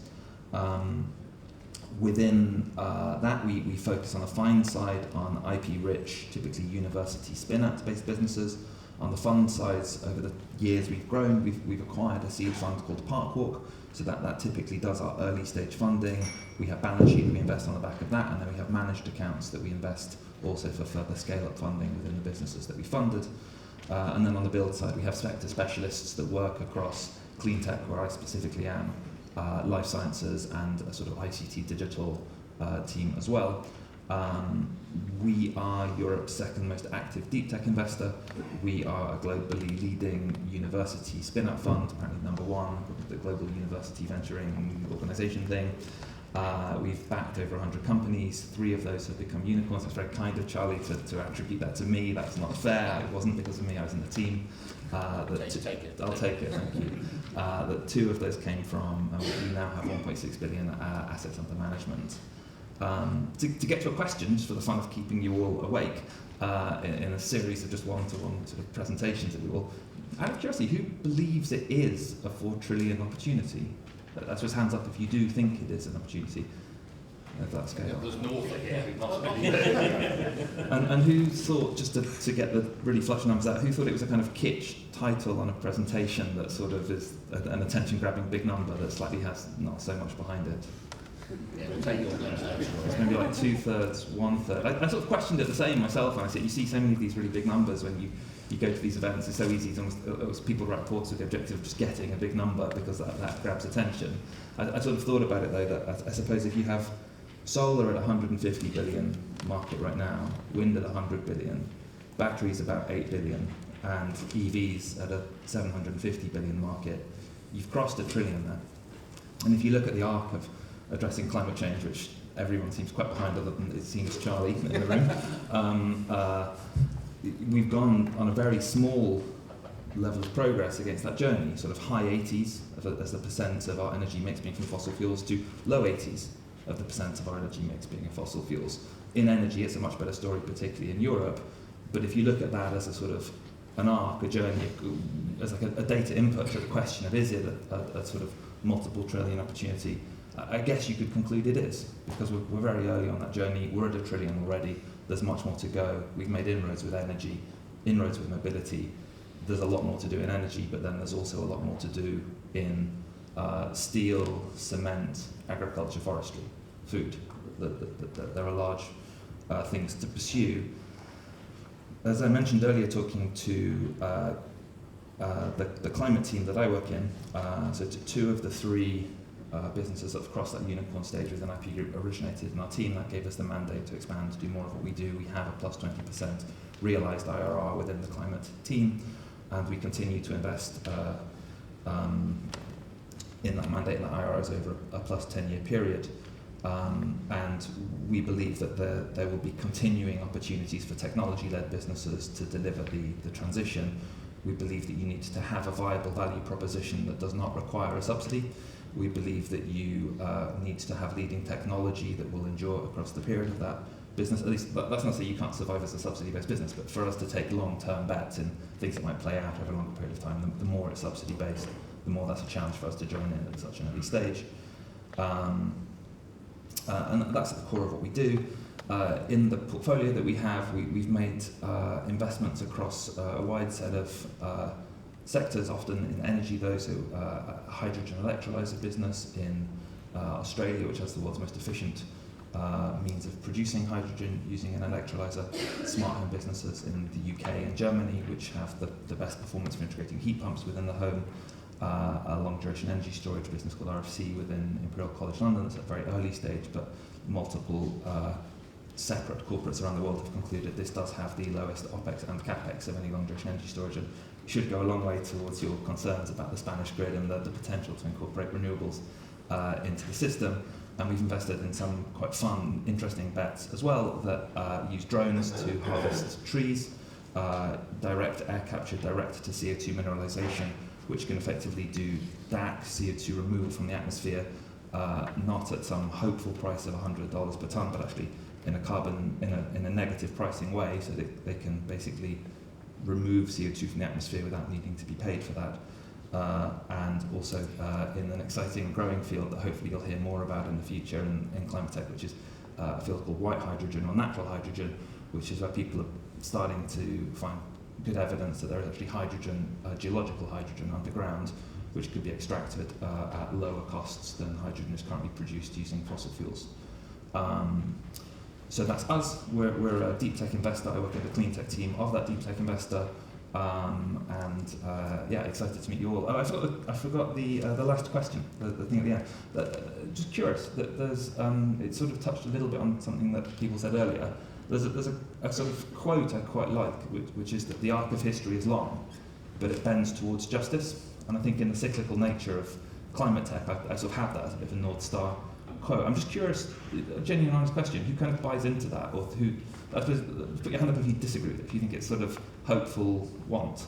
K: Within that, we focus on the find side on IP-rich, typically university spin-out-based businesses. On the fund sides, over the years we've grown, we've acquired a seed fund called Parkwalk, so that typically does our early stage funding. We have balance sheet that we invest on the back of that, and then we have managed accounts that we invest also for further scale-up funding within the businesses that we funded. And then on the build side, we have sector specialists that work across clean tech, where I specifically am, life sciences, and a sort of ICT digital team as well. We are Europe's 2nd most active deep tech investor. We are a globally leading university spin-out fund, apparently number 1, the Global University Venturing Organisation thing. We've backed over 100 companies. 3 of those have become unicorns. That's very kind of Charlie to attribute that to me. That's not fair. It wasn't because of me. I was in the team. I'll take it, thank you. That 2 of those came from, we now have 1.6 billion assets under management. To get to a question, just for the fun of keeping you all awake, in a series of just one-to-one sort of presentations that we will, out of curiosity, who believes it is a 4 trillion opportunity? That's just hands up if you do think it is an opportunity at that scale.
B: There's north of here, it must be.
K: And who thought, just to get the really flush numbers out, who thought it was a kind of kitsch title on a presentation that sort of is an attention-grabbing big number that slightly has not so much behind it?
A: Yeah, we'll take your names.
K: It's maybe like 2/3, 1/3. I sort of questioned it the same myself, and I said, you see so many of these really big numbers when you go to these events. It's so easy to almost people write reports with the objective of just getting a big number because that grabs attention. I sort of thought about it though, that I suppose if you have solar at 150 billion market right now, wind at 100 billion, batteries about 8 billion, and EVs at a 750 billion market, you've crossed $1 trillion there. And if you look at the arc of addressing climate change, which everyone seems quite behind other than it seems Charlie in the room, we've gone on a very small level of progress against that journey, sort of high 80s as the percent of our energy mix being from fossil fuels to low 80s of the percent of our energy mix being in fossil fuels. In energy, it's a much better story, particularly in Europe, but if you look at that as a sort of an arc, a journey, as like a data input to the question of is it a sort of multiple trillion opportunity, I guess you could conclude it is, because we're very early on that journey. We're at $1 trillion already. There's much more to go. We've made inroads with energy, inroads with mobility. There's a lot more to do in energy, but then there's also a lot more to do in steel, cement, agriculture, forestry, food. There are large things to pursue. As I mentioned earlier, talking to the climate team that I work in, so 2 of the 3 businesses that have crossed that unicorn stage within IP Group originated in our team. That gave us the mandate to expand, to do more of what we do. We have a plus 20% realised IRR within the climate team, and we continue to invest in that mandate, and that IRR is over a plus 10-year period. And we believe that there will be continuing opportunities for technology-led businesses to deliver the transition. We believe that you need to have a viable value proposition that does not require a subsidy. We believe that you need to have leading technology that will endure across the period of that business. At least that's not to say you can't survive as a subsidy-based business, but for us to take long-term bets in things that might play out over a longer period of time, the more it's subsidy-based, the more that's a challenge for us to join in at such an early stage. And that's at the core of what we do. In the portfolio that we have, we've made investments across a wide set of sectors, often in energy though, so a hydrogen electrolyser business in Australia, which has the world's most efficient means of producing hydrogen using an electrolyser, smart home businesses in the UK and Germany, which have the best performance for integrating heat pumps within the home, a long-duration energy storage business called RFC within Imperial College London. That's at a very early stage, but multiple separate corporates around the world have concluded this does have the lowest OPEX and CAPEX of any long-duration energy storage, and should go a long way towards your concerns about the Spanish grid and the potential to incorporate renewables into the system. And we've invested in some quite fun, interesting bets as well that use drones to harvest trees, direct air capture, direct to CO2 mineralisation, which can effectively do DAC, CO2 removal from the atmosphere, not at some hopeful price of $100 per tonne, but actually in a negative pricing way, so that they can basically remove CO2 from the atmosphere without needing to be paid for that. And also in an exciting growing field that hopefully you'll hear more about in the future in climate tech, which is a field called white hydrogen or natural hydrogen, which is where people are starting to find good evidence that there is actually hydrogen, geological hydrogen underground, which could be extracted at lower costs than hydrogen is currently produced using fossil fuels. So that's us. We're a deep tech investor. I work at the clean tech team of that deep tech investor. Yeah, excited to meet you all. Oh, I forgot the last question, the thing at the end. Just curious, that there's it sort of touched a little bit on something that people said earlier. There's a sort of quote I quite like, which is that the arc of history is long, but it bends towards justice. And I think in the cyclical nature of climate tech, I sort of have that as a bit of a North Star quote. I'm just curious, a genuine honest question, who kind of buys into that, or who, I suppose, put your hand up if you disagree with it, if you think it's sort of hopeful want.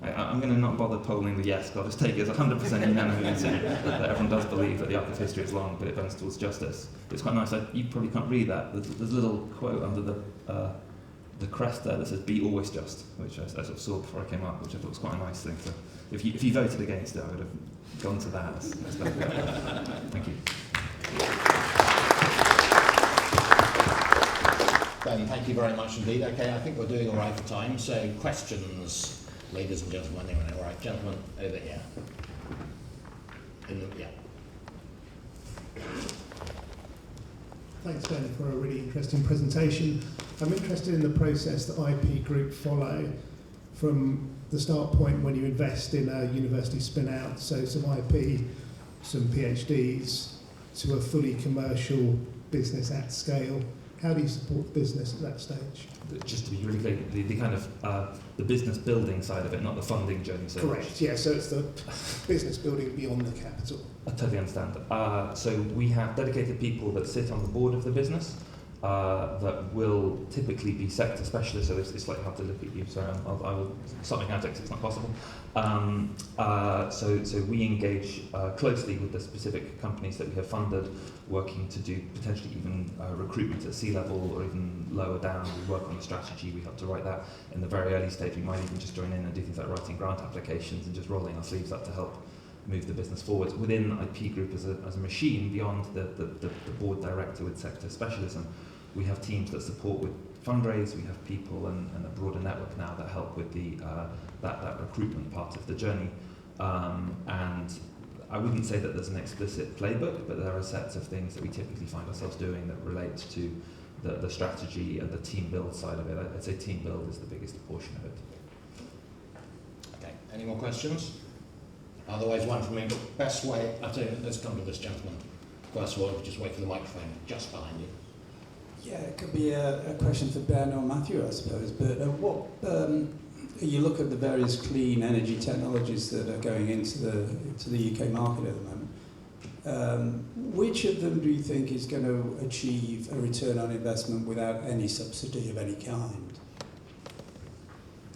K: I'm going to not bother polling the yes, I'll just take it as 100% unanimous that everyone does believe that the arc of history is long, but it bends towards justice. But it's quite nice, you probably can't read that, there's a little quote under the crest there that says, "Be always just," which I sort of saw before I came up, which I thought was quite a nice thing. So if you voted against it, I would have gone to that. Thank you.
A: Ben, thank you very much indeed. Okay, I think we're doing all right for time. So questions, ladies and gentlemen. All right, gentlemen over here. Yeah.
L: Thanks, Ben, for a really interesting presentation. I'm interested in the process that IP Group follow from the start point when you invest in a university spin-out, so some IP, some PhDs, to a fully commercial business at scale. How do you support the business at that stage?
K: Just to be really clear, the kind of the business building side of it, not the funding journey. So
L: correct, yeah, so it's the business building beyond the capital.
K: I totally understand. So we have dedicated people that sit on the board of the business that will typically be sector specialists, so it's slightly hard to look at you, so I will stop making antics, it's not possible. So we engage closely with the specific companies that we have funded, working to do potentially even recruitment at C-level or even lower down. We work on the strategy, we help to write that. In the very early stage, we might even just join in and do things like writing grant applications and just rolling our sleeves up to help move the business forward. Within IP Group as a machine, beyond the board director with sector specialism, we have teams that support with fundraise, we have people and a broader network now that help with that recruitment part of the journey. And I wouldn't say that there's an explicit playbook, but there are sets of things that we typically find ourselves doing that relate to the strategy and the team build side of it. I'd say team build is the biggest portion of it.
A: Okay, any more questions? Otherwise, one from me, best way, I tell you, let's come to this gentleman. First of all, if you just wait for the microphone just behind you.
M: Yeah, it could be a question for Ben or Matthew, I suppose. But you look at the various clean energy technologies that are going into the UK market at the moment. Which of them do you think is going to achieve a return on investment without any subsidy of any kind?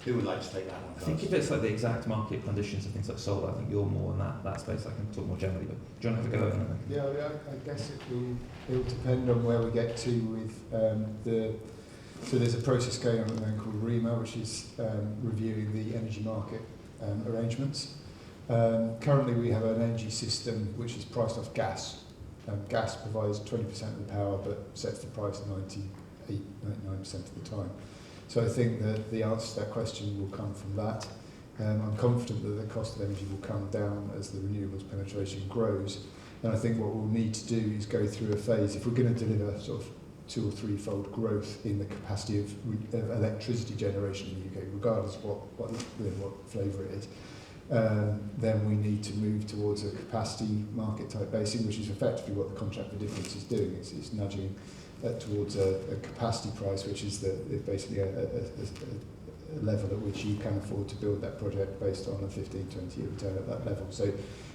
A: Who would like to take that one
K: I
A: first?
K: think if it's like the exact market conditions of things like solar, I think you're more in that space. I can talk more generally, but do you want to have a go at it?
G: Yeah, I guess it'll depend on where we get to with so there's a process going on at the moment called REMA, which is reviewing the energy market arrangements. Currently we have an energy system which is priced off gas. Gas provides 20% of the power but sets the price 99% of the time. So I think that the answer to that question will come from that. I'm confident that the cost of energy will come down as the renewables penetration grows. And I think what we'll need to do is go through a phase. If we're going to deliver sort of 2 or 3-fold growth in the capacity of electricity generation in the UK, regardless of what flavour it is, then we need to move towards a capacity market type basing, which is effectively what the contract for difference is doing. It's nudging towards a capacity price, which is basically a level at which you can afford to build that project based on a 15-20 year return at that level. So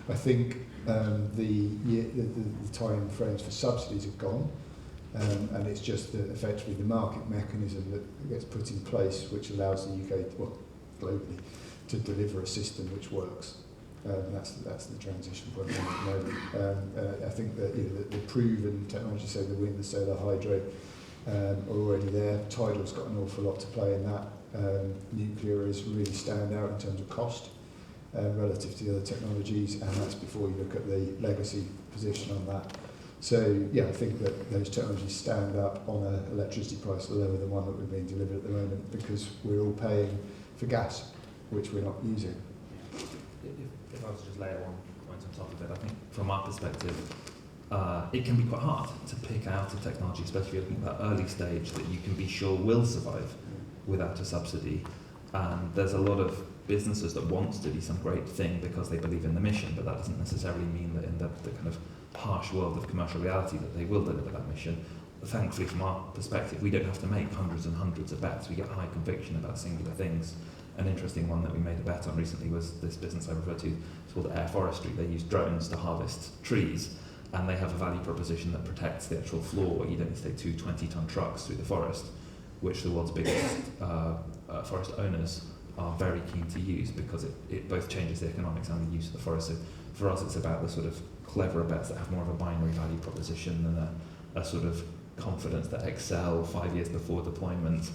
G: I think the time frames for subsidies have gone, and it's just effectively the market mechanism that gets put in place which allows the UK, well, globally, to deliver a system which works. That's the transition point at the moment. I think that the proven technology, so the wind, the solar, hydro, are already there. Tidal's got an awful lot to play in that. Nuclear is really stand out in terms of cost relative to the other technologies, and that's before you look at the legacy position on that. So yeah, I think that those technologies stand up on an electricity price lower than one that we're being delivered at the moment, because we're all paying for gas, which we're not using.
K: If I was to just layer one point on top of it, I think from our perspective, it can be quite hard to pick out a technology, especially if you're looking at that early stage, that you can be sure will survive without a subsidy. And there's a lot of businesses that want to be some great thing because they believe in the mission, but that doesn't necessarily mean that in the kind of harsh world of commercial reality that they will deliver that mission. Thankfully, from our perspective, we don't have to make hundreds and hundreds of bets. We get high conviction about singular things. An interesting one that we made a bet on recently was this business I referred to. It's called Air Forestry. They use drones to harvest trees, and they have a value proposition that protects the actual floor, where you don't need to take 2 20-ton trucks through the forest, which the world's biggest forest owners are very keen to use, because it both changes the economics and the use of the forest. So for us, it's about the sort of cleverer bets that have more of a binary value proposition than a sort of confidence that excel 5 years before deployment.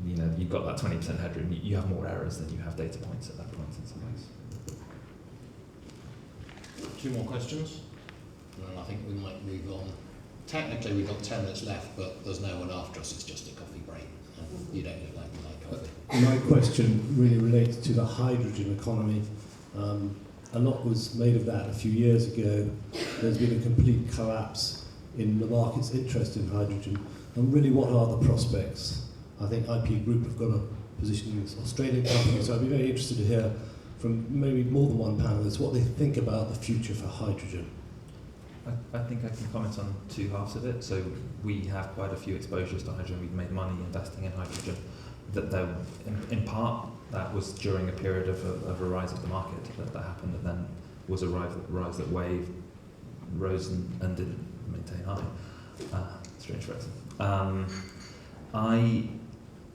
K: You know, you've got that 20% headroom. You have more errors than you have data points at that point in some ways.
A: 2 more questions, and then I think we might move on. Technically, we've got 10 minutes left, but there's no one after us. It's just a coffee break. And you don't look like you like coffee.
N: My question really relates to the hydrogen economy. A lot was made of that a few years ago. There's been a complete collapse in the market's interest in hydrogen. And really, what are the prospects? I think IP Group have got a position in this Australian company, so I'd be very interested to hear from maybe more than one panellist what they think about the future for hydrogen.
K: I think I can comment on 2 halves of it. So we have quite a few exposures to hydrogen. We've made money investing in hydrogen. In part, that was during a period of a rise of the market that happened, and then was a rise that rose and didn't maintain high. Strange phrase. I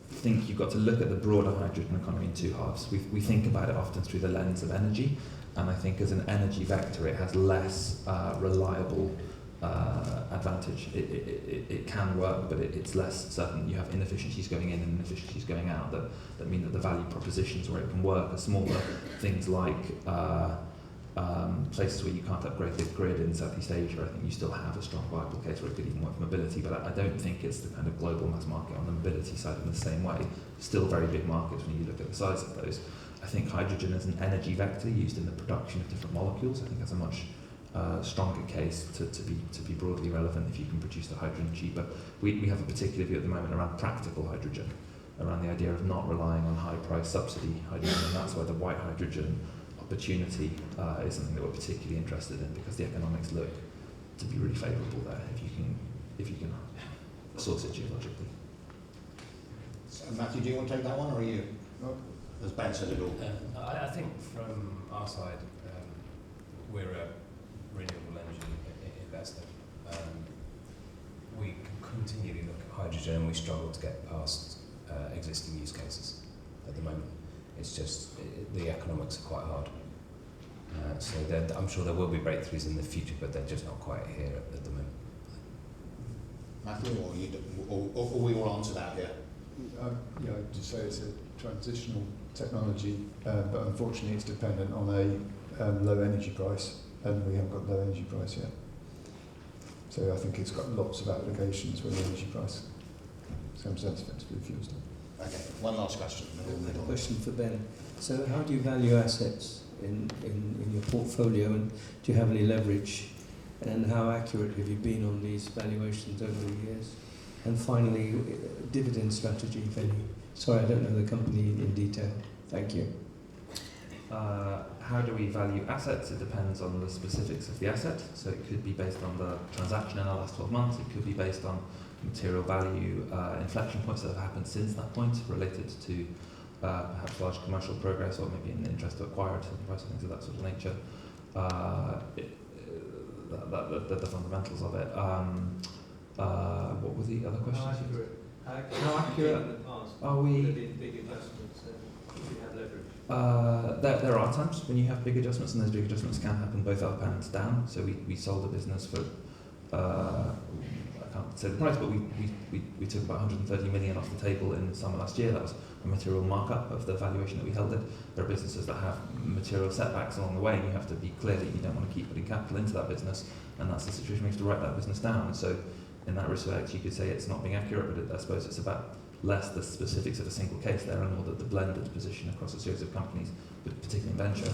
K: think you've got to look at the broader hydrogen economy in 2 halves. We think about it often through the lens of energy, and I think as an energy vector it has less reliable advantage. It can work, but it's less certain. You have inefficiencies going in and inefficiencies going out that mean that the value propositions where it can work are smaller. Things like places where you can't upgrade the grid in Southeast Asia, I think you still have a strong viable case where it could even work for mobility, but I don't think it's the kind of global mass market on the mobility side in the same way. Still very big markets when you look at the size of those. I think hydrogen as an energy vector used in the production of different molecules, I think has a much stronger case to be broadly relevant if you can produce the hydrogen cheaper. We have a particular view at the moment around practical hydrogen, around the idea of not relying on high price subsidy hydrogen, and that's why the white hydrogen opportunity is something that we're particularly interested in, because the economics look to be really favourable there if you can source it geologically.
A: So, Matthew, do you want to take that one, or are you? Has Ben said it all?
O: I think from our side, we're a renewable energy investor. We continually look at hydrogen, and we struggle to get past existing use cases at the moment. It's just, the economics are quite hard. So I'm sure there will be breakthroughs in the future, but they're just not quite here at the moment.
A: Matthew, or we will answer that here?
G: Yeah, I'd just say it's a transitional technology, but unfortunately it's dependent on a low energy price, and we haven't got low energy price yet. So I think it's got lots of applications where the energy price becomes sensitive to the fuel stuff.
A: Okay, one last question.
D: I have a question for Ben. So how do you value assets in your portfolio, and do you have any leverage? And how accurate have you been on these valuations over the years? And finally, dividend strategy, if any. Sorry, I don't know the company in detail. Thank you.
K: How do we value assets? It depends on the specifics of the asset. So it could be based on the transaction in the last 12 months. It could be based on material value inflection points that have happened since that point, related to perhaps large commercial progress, or maybe in the interest to acquire certain price, things of that sort of nature. The fundamentals of it. What were the other questions?
J: How accurate in the past?
K: Are we?
J: There have been big adjustments. If you have leverage.
K: There are times when you have big adjustments, and those big adjustments can happen both up and down. So we sold a business for I can't say the price, but we took about 130 million off the table in summer last year. That was a material markup of the valuation that we held it. There are businesses that have material setbacks along the way, and you have to be clear that you don't want to keep putting capital into that business, and that's the situation where you have to write that business down. So in that respect, you could say it's not being accurate, but I suppose it's about less the specifics of a single case there, and more the blended position across a series of companies, but particularly in venture.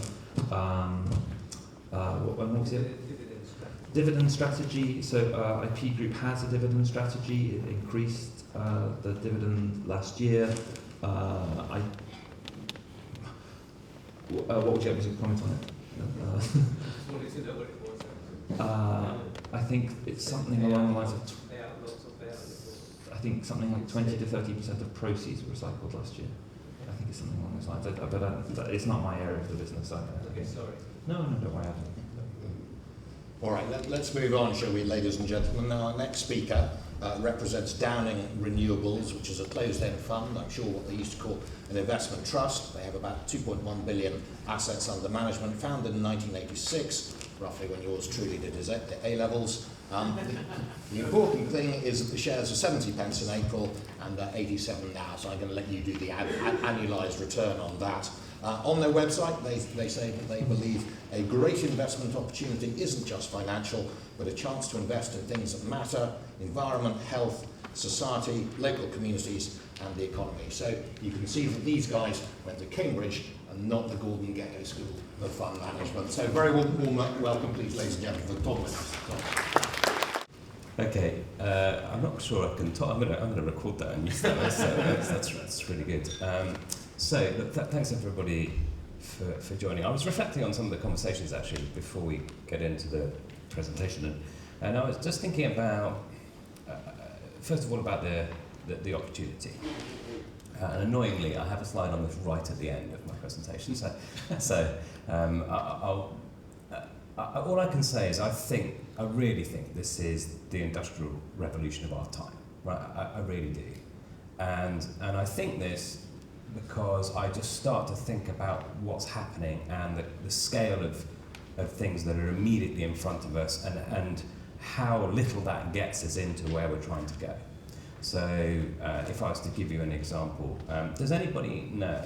K: What was it? Dividend strategy. So IP Group has a dividend strategy. It increased the dividend last year. What would you have to comment on it? I think it's something along the lines of. I think something like 20 to 30% of proceeds were recycled last year. I think it's something along those lines. But it's not my area of the business.
J: Okay, sorry.
K: No, don't worry.
A: All right, let's move on, shall we, ladies and gentlemen. Now, our next speaker represents Downing Renewables, which is a closed-end fund. I'm sure what they used to call an investment trust. They have about 2.1 billion assets under management, founded in 1986, roughly when yours truly did his A-levels. The important thing is that the shares are 70 pence in April and 87 now, so I'm going to let you do the annualised return on that. On their website, they say that they believe a great investment opportunity isn't just financial, but a chance to invest in things that matter: environment, health, society, local communities, and the economy. So you can see that these guys went to Cambridge and not the Gordon Gecko School of Fund Management. So very warm welcome, please, ladies and gentlemen, for Tom Winners.
O: Okay, I'm not sure I can talk. I'm going to record that and use that. So that's really good. Thanks everybody for joining. I was reflecting on some of the conversations actually before we get into the presentation, and I was just thinking about first of all about the opportunity. And annoyingly, I have a slide on this right at the end of my presentation. All I can say is I really think this is the industrial revolution of our time. Right, I really do, and I think this because I just start to think about what's happening and the scale of things that are immediately in front of us, and how little that gets us into where we're trying to go. So if I was to give you an example, does anybody know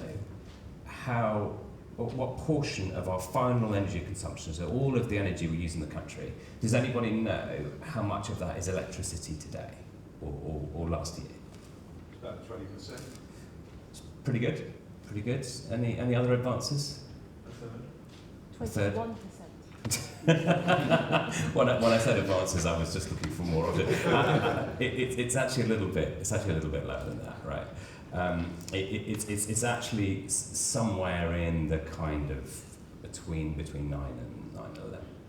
O: what portion of our final energy consumption, so all of the energy we use in the country, does anybody know how much of that is electricity today or last year?
H: It's about 20%.
O: Pretty good. Any other advances?
P: A third. 21%.
O: When I said advances, I was just looking for more of it. It's actually a little bit lower than that, right? It's actually somewhere in the kind of between 9 and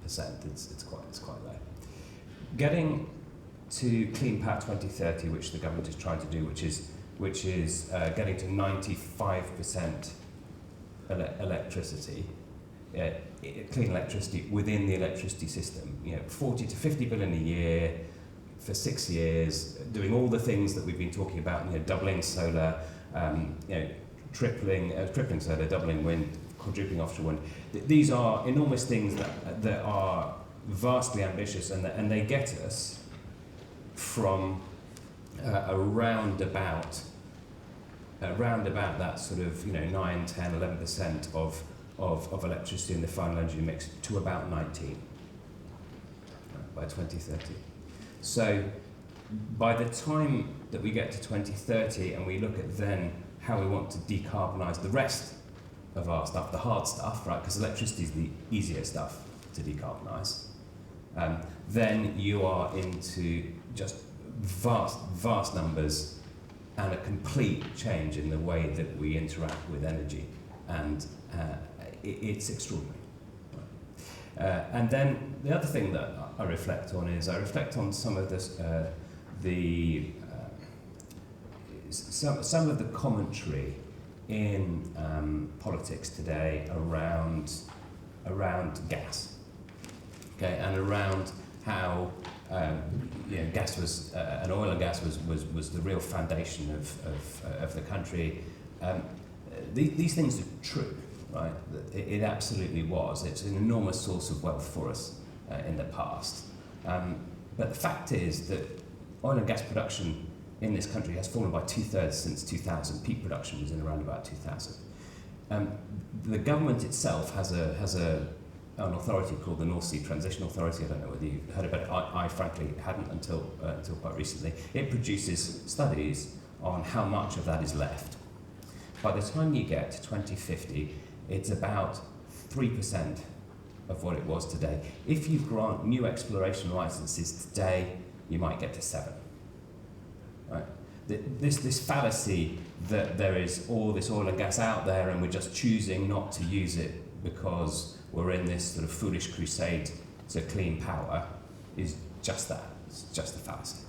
O: 11%. It's quite low. Getting to Clean Power 2030, which the government is trying to do, which is getting to 95% electricity, clean electricity within the electricity system. 40 to 50 billion a year for 6 years, doing all the things that we've been talking about. Doubling solar, tripling solar, doubling wind, quadrupling offshore wind. These are enormous things that are vastly ambitious, and they get us from around about that sort of 9, 10, 11% of electricity in the final energy mix to about 19 by 2030. So by the time that we get to 2030 and we look at then how we want to decarbonise the rest of our stuff, the hard stuff, right, because electricity is the easier stuff to decarbonise, then you are into just vast numbers and a complete change in the way that we interact with energy, and it's extraordinary. And then the other thing that I reflect on is some of this, some of the commentary in politics today around gas, okay, and around how gas was and oil and gas was the real foundation of the country. These things are true, right? It absolutely was. It's an enormous source of wealth for us in the past. But the fact is that oil and gas production in this country has fallen by 2/3 since 2000. Peak production was in around about 2000. The government itself has an authority called the North Sea Transition Authority. I don't know whether you've heard about it. I frankly hadn't until quite recently. It produces studies on how much of that is left. By the time you get to 2050, it's about 3% of what it was today. If you grant new exploration licenses today, you might get to 7%. Right? This fallacy that there is all this oil and gas out there and we're just choosing not to use it because we're in this sort of foolish crusade to clean power is just that. It's just a fallacy.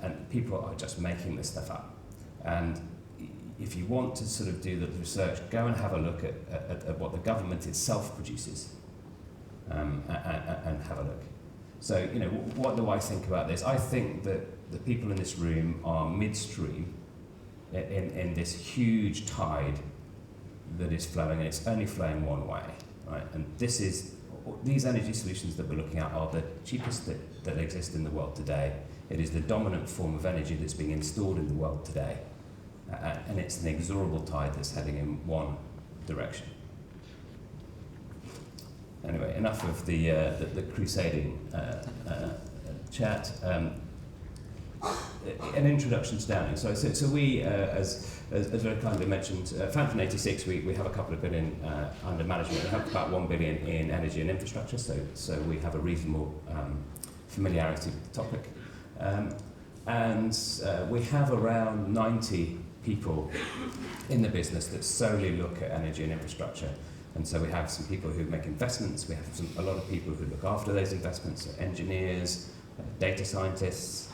O: And people are just making this stuff up. And if you want to sort of do the research, go and have a look at what the government itself produces and have a look. So, what do I think about this? I think that the people in this room are midstream in this huge tide that is flowing, and it's only flowing one way, right? And these energy solutions that we're looking at are the cheapest that exist in the world today. It is the dominant form of energy that's being installed in the world today, and it's an inexorable tide that's heading in one direction. Anyway, enough of the crusading chat. An introduction to Downing. So we, as very kindly mentioned, founded in '86. We have a couple of billion under management. We have about 1 billion in energy and infrastructure. So we have a reasonable familiarity with the topic, and we have around 90 people in the business that solely look at energy and infrastructure. And so we have some people who make investments. We have a lot of people who look after those investments, so engineers, data scientists.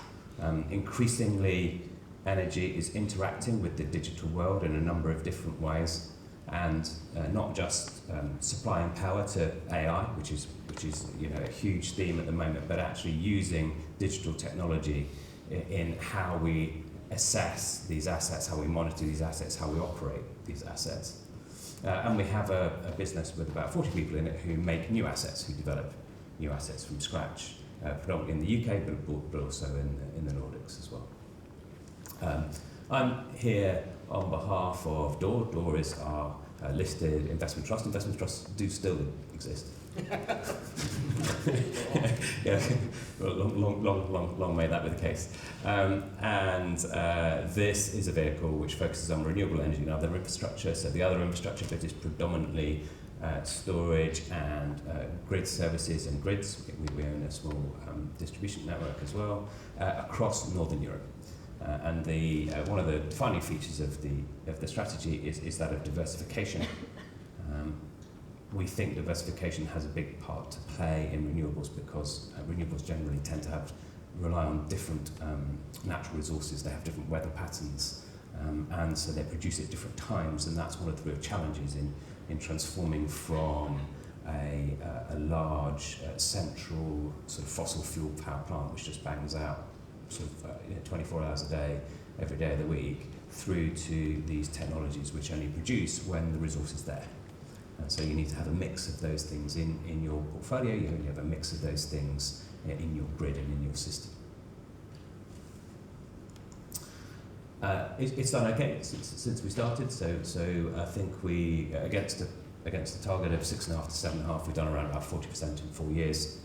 O: Increasingly, energy is interacting with the digital world in a number of different ways, and not just supplying power to AI, which is a huge theme at the moment, but actually using digital technology in how we assess these assets, how we monitor these assets, how we operate these assets. And we have a business with about 40 people in it who make new assets, who develop new assets from scratch, predominantly in the UK, but also in the Nordics as well. I'm here on behalf of DOR. DOR is our listed investment trust. Investment trusts do still exist. Yeah, well, long may that be the case. And this is a vehicle which focuses on renewable energy and other infrastructure. So the other infrastructure bit is predominantly storage and grid services and grids. We own a small distribution network as well across Northern Europe. And one of the defining features of the strategy is that of diversification. we think diversification has a big part to play in renewables because renewables generally tend to rely on different natural resources. They have different weather patterns, and so they produce at different times, and that's one of the real challenges in transforming from a large central sort of fossil fuel power plant which just bangs out sort of 24 hours a day, every day of the week, through to these technologies which only produce when the resource is there. And so you need to have a mix of those things in your portfolio. You only have a mix of those things in your grid and in your system. It's done okay since we started. So I think we against the target of 6.5 to 7.5, we've done around about 40% in 4 years.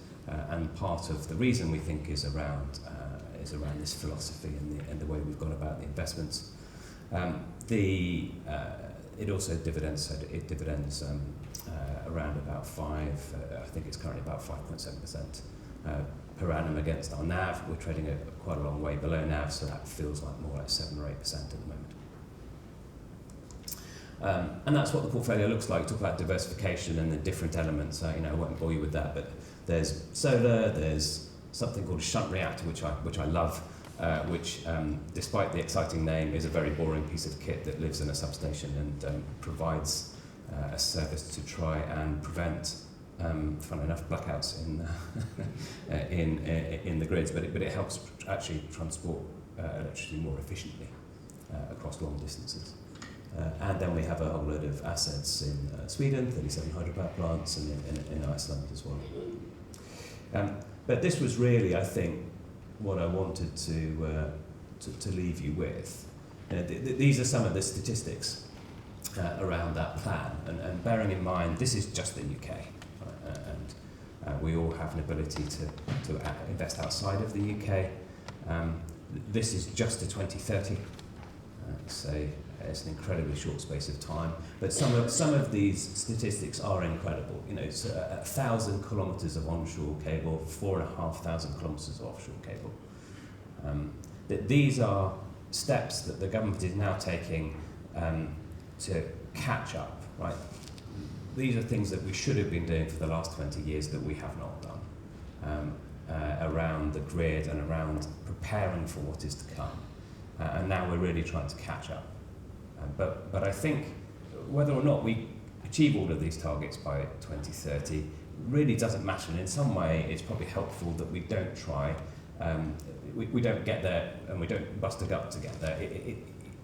O: And part of the reason we think is around this philosophy and the way we've gone about the investments. It also dividends. So it dividends around about 5. I think it's currently about 5.7% per annum against our NAV. We're trading quite a long way below NAV, so that feels like more like 7 or 8% at the moment. And that's what the portfolio looks like. Talk about diversification and the different elements. I won't bore you with that, but there's solar. There's something called a shunt reactor, which I love. Which, despite the exciting name, is a very boring piece of kit that lives in a substation and provides a service to try and prevent, funnily enough, blackouts in the grids. But it helps actually transport electricity more efficiently across long distances. And then we have a whole load of assets in Sweden, 37 hydropower plants, and in Iceland as well. But this was really, I think, what I wanted to leave you with. These are some of the statistics around that plan, and bearing in mind this is just the UK, and we all have an ability to invest outside of the UK. This is just to 2030, so it's an incredibly short space of time. But some of these statistics are incredible. It's 1,000 kilometres of onshore cable, 4,500 kilometres of offshore cable. These are steps that the government is now taking to catch up. Right? These are things that we should have been doing for the last 20 years that we have not done around the grid and around preparing for what is to come. And now we're really trying to catch up. But I think whether or not we achieve all of these targets by 2030 really doesn't matter. And in some way, it's probably helpful that we don't try, we don't get there and we don't bust a gut to get there.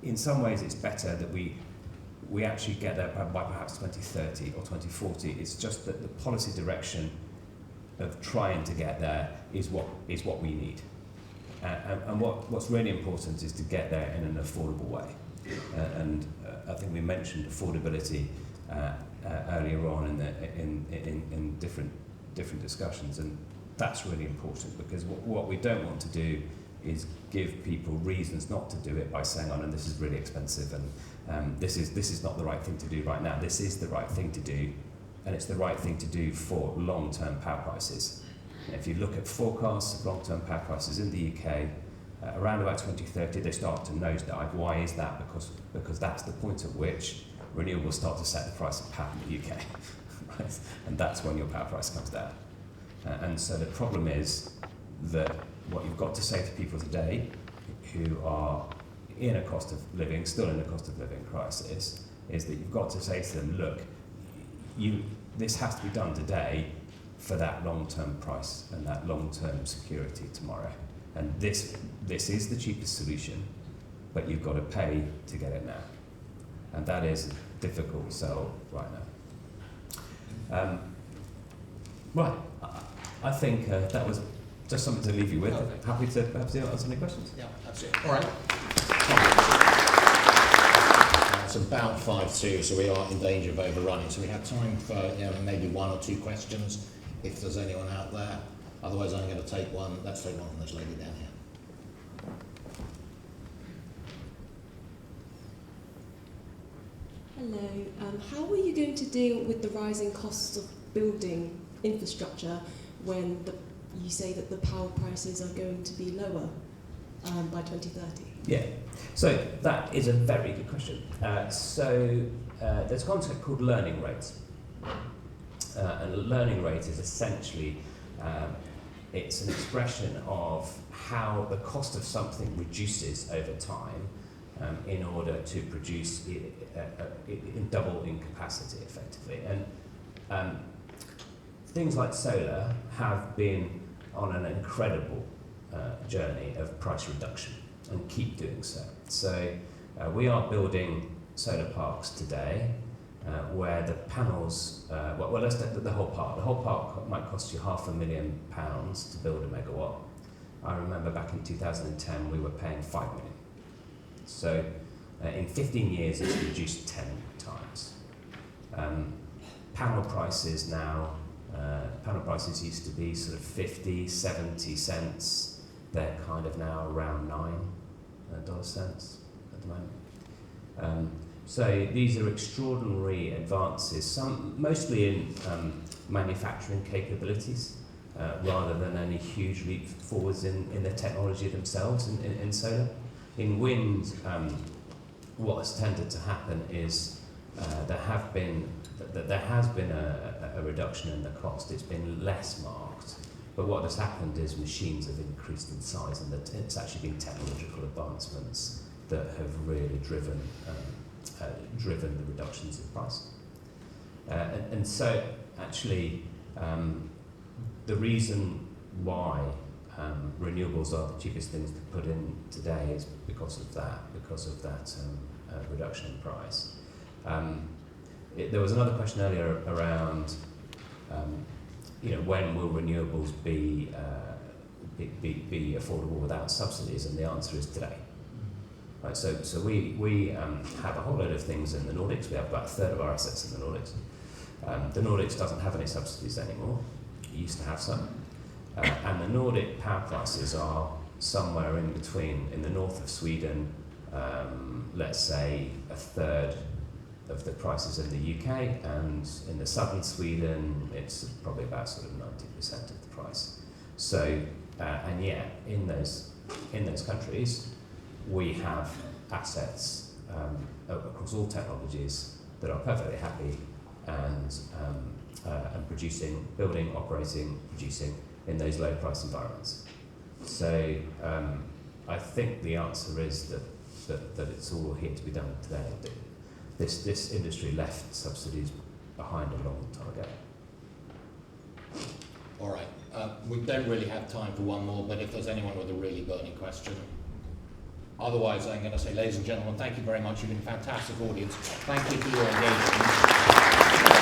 O: In some ways, it's better that we actually get there by perhaps 2030 or 2040. It's just that the policy direction of trying to get there is what we need. And what's really important is to get there in an affordable way. And I think we mentioned affordability earlier on in different discussions, and that's really important because what we don't want to do is give people reasons not to do it by saying, "Oh, no, this is really expensive, and this is not the right thing to do right now." This is the right thing to do, and it's the right thing to do for long-term power prices. And if you look at forecasts of long-term power prices in the UK. Around about 2030, they start to nosedive. Why is that? Because that's the point at which renewables start to set the price of power in the UK, right? And that's when your power price comes down. And so the problem is that what you've got to say to people today who are in a cost of living, still in a cost of living crisis, is that you've got to say to them, look, this has to be done today for that long-term price and that long-term security tomorrow. And this is the cheapest solution, but you've got to pay to get it now. And that is a difficult sell right now. Right, I think that was just something to leave you with. Okay. Happy to perhaps answer any questions.
A: Yeah, absolutely. All right. It's about 5:02, so we are in danger of overrunning. So we have time for maybe 1 or 2 questions, if there's anyone out there. Otherwise, I'm going to take one. Let's take one from this lady down here.
Q: Hello. How are you going to deal with the rising costs of building infrastructure when you say that the power prices are going to be lower by 2030?
O: Yeah. So that is a very good question. There's a concept called learning rates. and learning rate is essentially it's an expression of how the cost of something reduces over time in order to produce in double in capacity effectively. And things like solar have been on an incredible journey of price reduction and keep doing so. So we are building solar parks today where the panels, well let's take the whole park. The whole park might cost you £500,000 to build a megawatt. I remember back in 2010 we were paying 5 million. So in 15 years it's reduced 10 times. Panel prices now, panel prices used to be sort of 50, 70 cents. They're kind of now around $9 cents at the moment. So these are extraordinary advances, some mostly in manufacturing capabilities, rather than any huge leap forwards in the technology themselves in solar. In wind, what has tended to happen is there has been a reduction in the cost. It's been less marked, but what has happened is machines have increased in size, and that it's actually been technological advancements that have really driven the reductions in price. And so actually the reduction why renewables are the cheapest things to put in today is because of that reduction in price. There was another question earlier around when will renewables be affordable without subsidies, and the answer is today. Right, so we have a whole load of things in the Nordics. We have about a third of our assets in the Nordics. The Nordics doesn't have any subsidies anymore. It used to have some. And the Nordic power prices are somewhere in between. In the north of Sweden, let's say a third of the prices in the UK, and in the southern Sweden, it's probably about sort of 90% of the price. So, and yet in those countries, we have assets across all technologies that are perfectly happy and producing, building, operating, producing in those low price environments. So I think the answer is that it's all here to be done today. This industry left subsidies behind a long time ago.
A: All right. We don't really have time for one more, but if there's anyone with a really burning question. Otherwise, I'm going to say, ladies and gentlemen, thank you very much. You've been a fantastic audience. Thank you for your engagement.